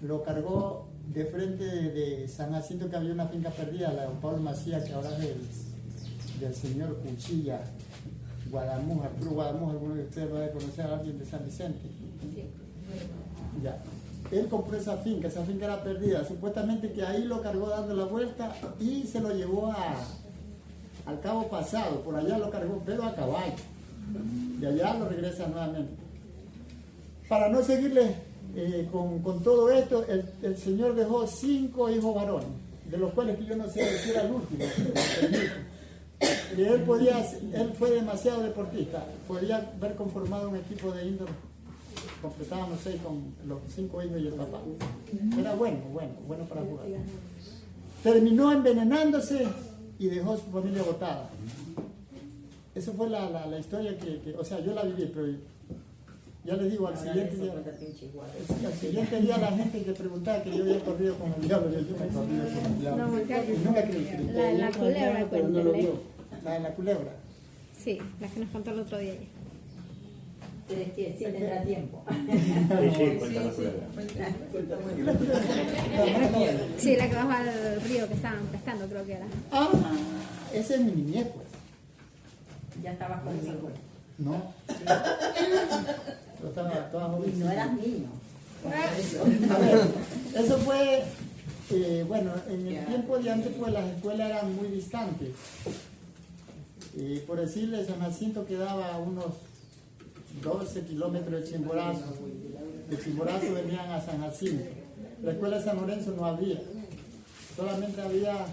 lo cargó de frente de San Jacinto, que había una finca perdida, la de don Pablo Macías, que ahora es del señor Cuchilla, Guadamuz, Arturo Guadamuz, alguno de ustedes lo debe conocer, a alguien de San Vicente. Ya. Él compró esa finca era perdida, supuestamente que ahí lo cargó dando la vuelta y se lo llevó al Cabo Pasado, por allá lo cargó, pero a caballo, de allá lo regresa nuevamente. Para no seguirle con todo esto, el Señor dejó 5 hijos varones, de los cuales que yo no sé si era el último, él fue demasiado deportista, podía haber conformado un equipo de índole. Completábamos 6 con los 5 hijos y el papá. Era bueno para jugar. Terminó envenenándose y dejó su familia botada. Esa fue la historia que, o sea, yo la viví, pero ya les digo, al siguiente día la gente que preguntaba que yo había corrido con el diablo, yo me he corrido con el diablo. No, nunca creí. La culebra, pero no lo vio. La de la culebra. Sí, la que nos contó el otro día. Sí, tendrá tiempo. Sí, cuenta la Sí, la que bajó al río que estaban pescando, creo que era. Ah, ese es mi niñez, pues. Ya estabas conmigo. No. Yo estaba toda joven. Y no eras niño. A ver, eso fue, bueno, en el tiempo de antes, pues las escuelas eran muy distantes. Por decirles, San Jacinto quedaba a unos 12 kilómetros de Chimborazo. De Chimborazo venían a San Jacinto. La escuela de San Lorenzo no había. Solamente había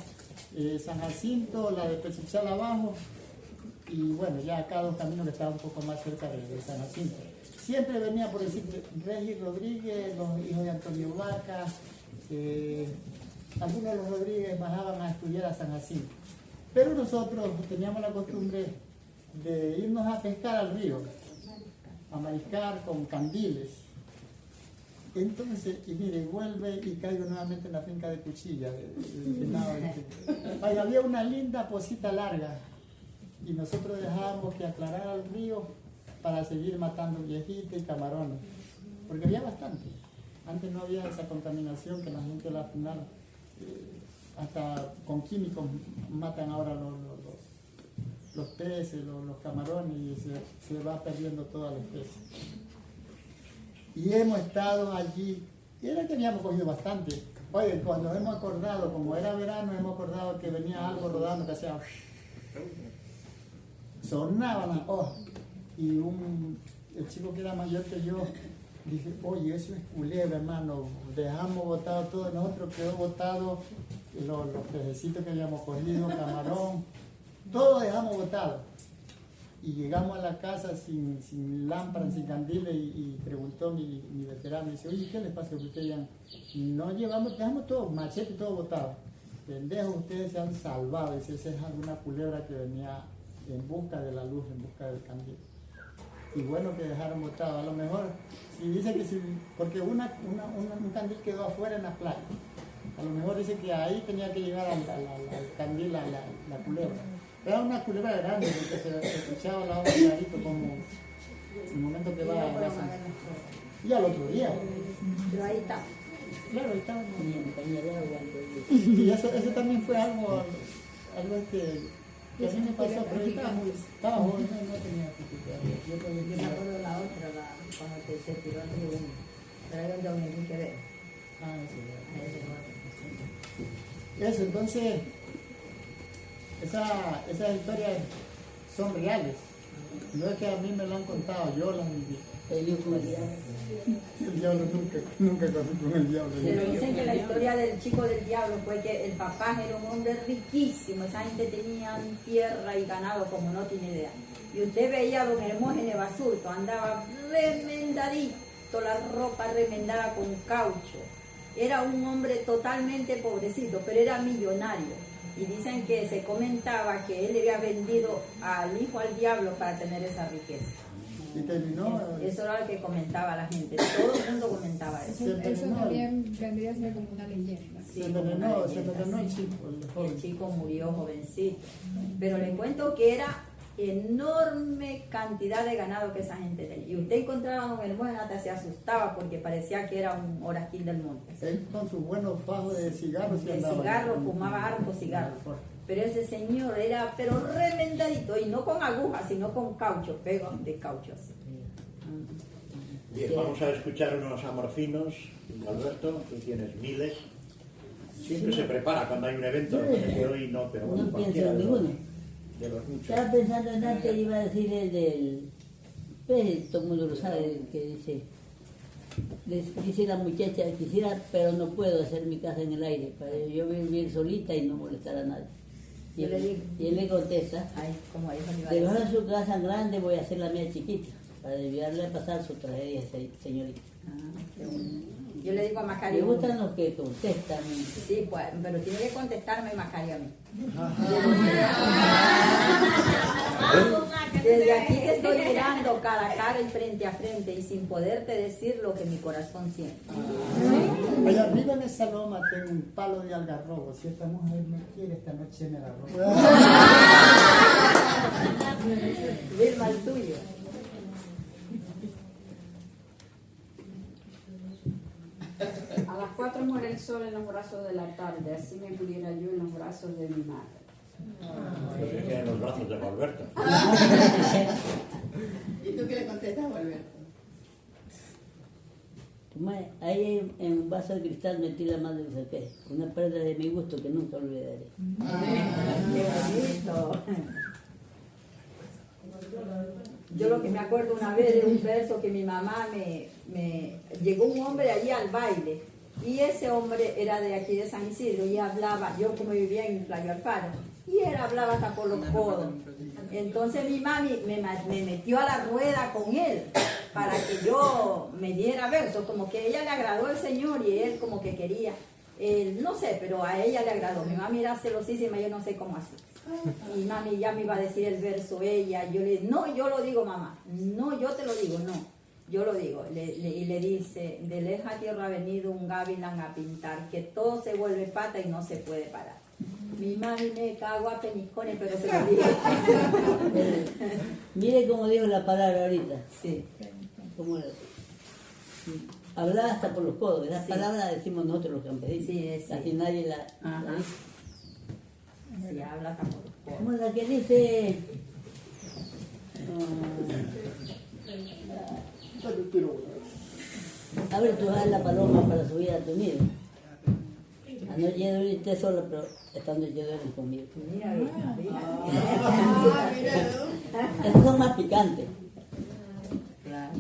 San Jacinto, la de Pechichal abajo, y bueno, ya acá 2 caminos que estaban un poco más cerca de San Jacinto. Siempre venía, por decir, Regis Rodríguez, los hijos de Antonio Vaca, algunos de los Rodríguez bajaban a estudiar a San Jacinto. Pero nosotros teníamos la costumbre de irnos a pescar al río, a mariscar con candiles. Entonces, y mire, vuelve y caigo nuevamente en la finca de Cuchilla. Ahí había una linda posita larga y nosotros dejábamos que aclarara el río para seguir matando viejitas y camarones, porque había bastante. Antes no había esa contaminación que la gente al final, hasta con químicos matan ahora los peces, los camarones, y se va perdiendo toda la especie. Y hemos estado allí, y era que habíamos cogido bastante. Oye, cuando hemos acordado, como era verano, hemos acordado que venía algo rodando que hacía... sonaban las hojas. Y el chico que era mayor que yo, dije, oye, eso es culebra, hermano. Dejamos botado todo, nosotros quedó botado los pececitos que habíamos cogido, camarón, todo dejamos botado. Y llegamos a la casa sin lámpara, sin candiles, y preguntó mi veterano, dice, oye, ¿qué les pasa? Ustedes no llevamos, dejamos todo, machete, todo botado. Pendejos, ustedes se han salvado. Dice, esa es alguna culebra que venía en busca de la luz, en busca del candil. y bueno que dejaron botado. A lo mejor, si dice que si, porque un candil quedó afuera en la playa. A lo mejor dice que ahí tenía que llegar al candil, la culebra. Era una culebra grande porque se escuchaba la voz clarito como el momento que va a la Santa. Y al otro día. Pero ahí está. Claro, ahí estaba. Y eso también fue algo que a mí me pasó, pero yo estaba joven, no tenía que Yo me acuerdo de la otra, cuando se tiró el río, pero yo no tengo que ver. Ah, sí. Eso, entonces, esas historias son reales. No es que a mí me lo han contado, yo las viví. El diablo nunca corrí con el diablo. Pero dicen que la historia del chico del diablo fue que el papá era un hombre riquísimo, esa gente tenía tierra y ganado como no tiene idea. Y usted veía a don Hermógenes Basurto, andaba remendadito, la ropa remendada con caucho. Era un hombre totalmente pobrecito, pero era millonario. Y dicen que se comentaba que él le había vendido al hijo al diablo para tener esa riqueza. Y terminó. Eso era lo que comentaba la gente, todo el mundo comentaba eso. Eso también vendría a ser como una leyenda. Sí, se envenenó el chico. El chico murió jovencito. Pero le cuento que era enorme cantidad de ganado que esa gente tenía. Y usted encontraba a don Hermógenes hasta se asustaba porque parecía que era un oraquín del monte. Él con sus buenos fajos de cigarros. De cigarro, fumaba harto cigarro. Pero ese señor era, pero remendadito, y no con agujas, sino con caucho, pego de caucho así. Bien, vamos a escuchar unos amorfinos, Alberto, tú tienes miles. Siempre se prepara cuando hay un evento, que hoy no, pero bueno, no pienso cualquiera en ninguno. de los muchos. Estaba pensando en antes, iba a decir el del... Pues, todo el mundo lo sabe, que dice la muchacha, quisiera, pero no puedo hacer mi casa en el aire, para yo vivir solita y no molestar a nadie. Y él le contesta, debajo de su casa grande voy a hacer la mía chiquita, para ayudarle a pasar su tragedia, señorita. Qué bueno. Yo le digo a Macario. Me gustan los que contestan. Sí, pues, pero tiene que contestarme Macario a mí. Desde aquí te estoy mirando cara a cara y frente a frente y sin poderte decir lo que mi corazón siente. Allá arriba en esa loma tengo un palo de algarrobo. Si esta mujer me quiere, esta noche me la robo. Vilma, el tuyo. A las 4 muere el sol en los brazos de la tarde, así me pudiera yo en los brazos de mi madre. Yo sé que en los brazos de Alberto. ¿Y tú qué le contestas a Alberto? Ahí en un vaso de cristal metí la madre de qué, una pérdida de mi gusto que nunca olvidaré. Qué bonito. Yo lo que me acuerdo una vez de un verso que mi mamá me llegó un hombre allí al baile y ese hombre era de aquí de San Isidro y hablaba, yo como vivía en Playa Alfaro, y él hablaba hasta por los codos. Entonces mi mami me metió a la rueda con él para que yo me diera versos, como que a ella le agradó el Señor y él como que quería, no sé, pero a ella le agradó. Mi mami era celosísima, yo no sé cómo así. Y mami ya me iba a decir el verso ella, yo le no, yo lo digo mamá, no, yo te lo digo, no, yo lo digo, y le dice, de leja tierra ha venido un gavilán a pintar, que todo se vuelve pata y no se puede parar. Mi mami me cagó a peñiscones, pero se lo dije. Mire cómo dijo la palabra ahorita. Sí. Como hablaba hasta por los codos, esa Sí. palabra la decimos nosotros los campesinos. Sí, sí. Así nadie la dice. Sí, habla hasta por los codos. Como la que dice... a ver, tú das la paloma para subir a tu nido. Anoche dormiste sola, pero esta noche duermes conmigo. Mira, Estos son más picantes. Claro.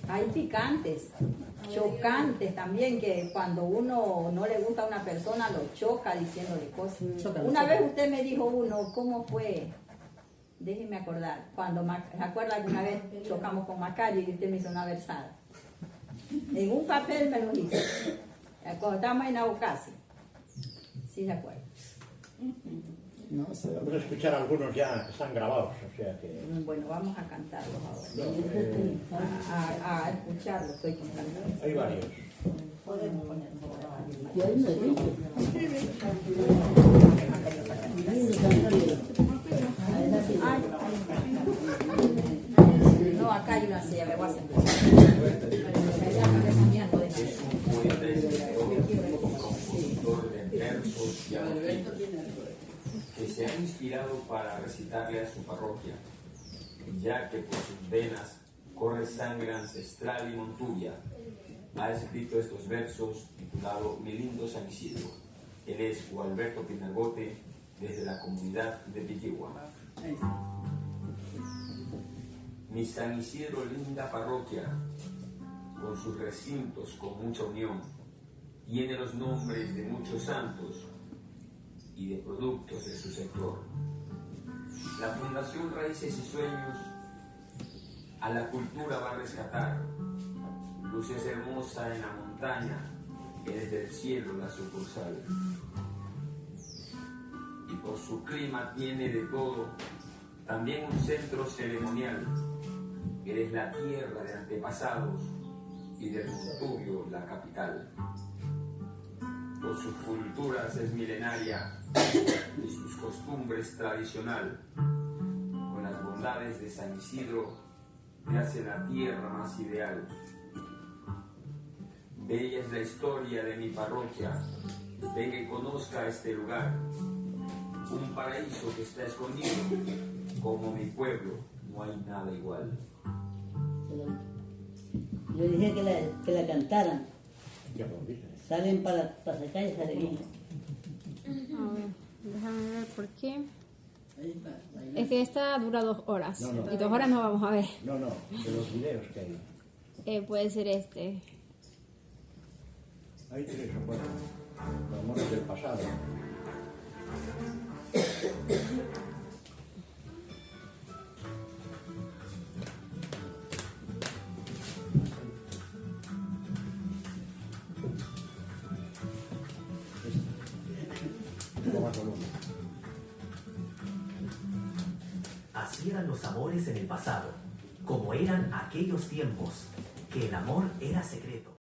Hay picantes, chocantes también, que cuando uno no le gusta a una persona lo choca diciéndole cosas. Una vez usted me dijo uno, ¿cómo fue? Déjeme acordar, ¿se acuerda que una vez chocamos con Macario y usted me hizo una versada? En un papel me lo hizo, cuando estábamos en Aucasi. ¿Sí se acuerda? No sé. Vamos a escuchar algunos ya, están grabados, o sea que... Bueno, vamos a cantarlos ahora. No, A escucharlos, estoy cantando. hay varios. Podemos poner Y ahí no dice. No, acá hay una silla, me voy a sentar. Compositor de versos y anfitrios que se ha inspirado para recitarle a su parroquia, ya que por sus venas corre sangre ancestral y montuya. Ha escrito estos versos titulado Mi lindo San Isidro. Él es Gualberto Pinargote, desde la comunidad de Piquigua. Mi San Isidro, linda parroquia, con sus recintos con mucha unión, tiene los nombres de muchos santos y de productos de su sector. La Fundación Raíces y Sueños a la cultura va a rescatar. Luces hermosa en la montaña, que desde el cielo la sucursal. Y por su clima tiene de todo, también un centro ceremonial, que es la tierra de antepasados y del Montubio la capital. Por sus culturas es milenaria y sus costumbres tradicional. Con las bondades de San Isidro te hace la tierra más ideal. Bella es la historia de mi parroquia, venga y conozca este lugar, un paraíso que está escondido, como mi pueblo, no hay nada igual. Yo dije que la cantaran. Ya lo dije. Salen para sacar y salen bien. A ver, déjame ver por qué. Es que esta dura 2 horas. No, no. Y 2 horas no vamos a ver. No, no, de los videos que hay. Puede ser este. Hay 3 o 4. Los amores del pasado. Así eran los amores en el pasado, como eran aquellos tiempos, que el amor era secreto.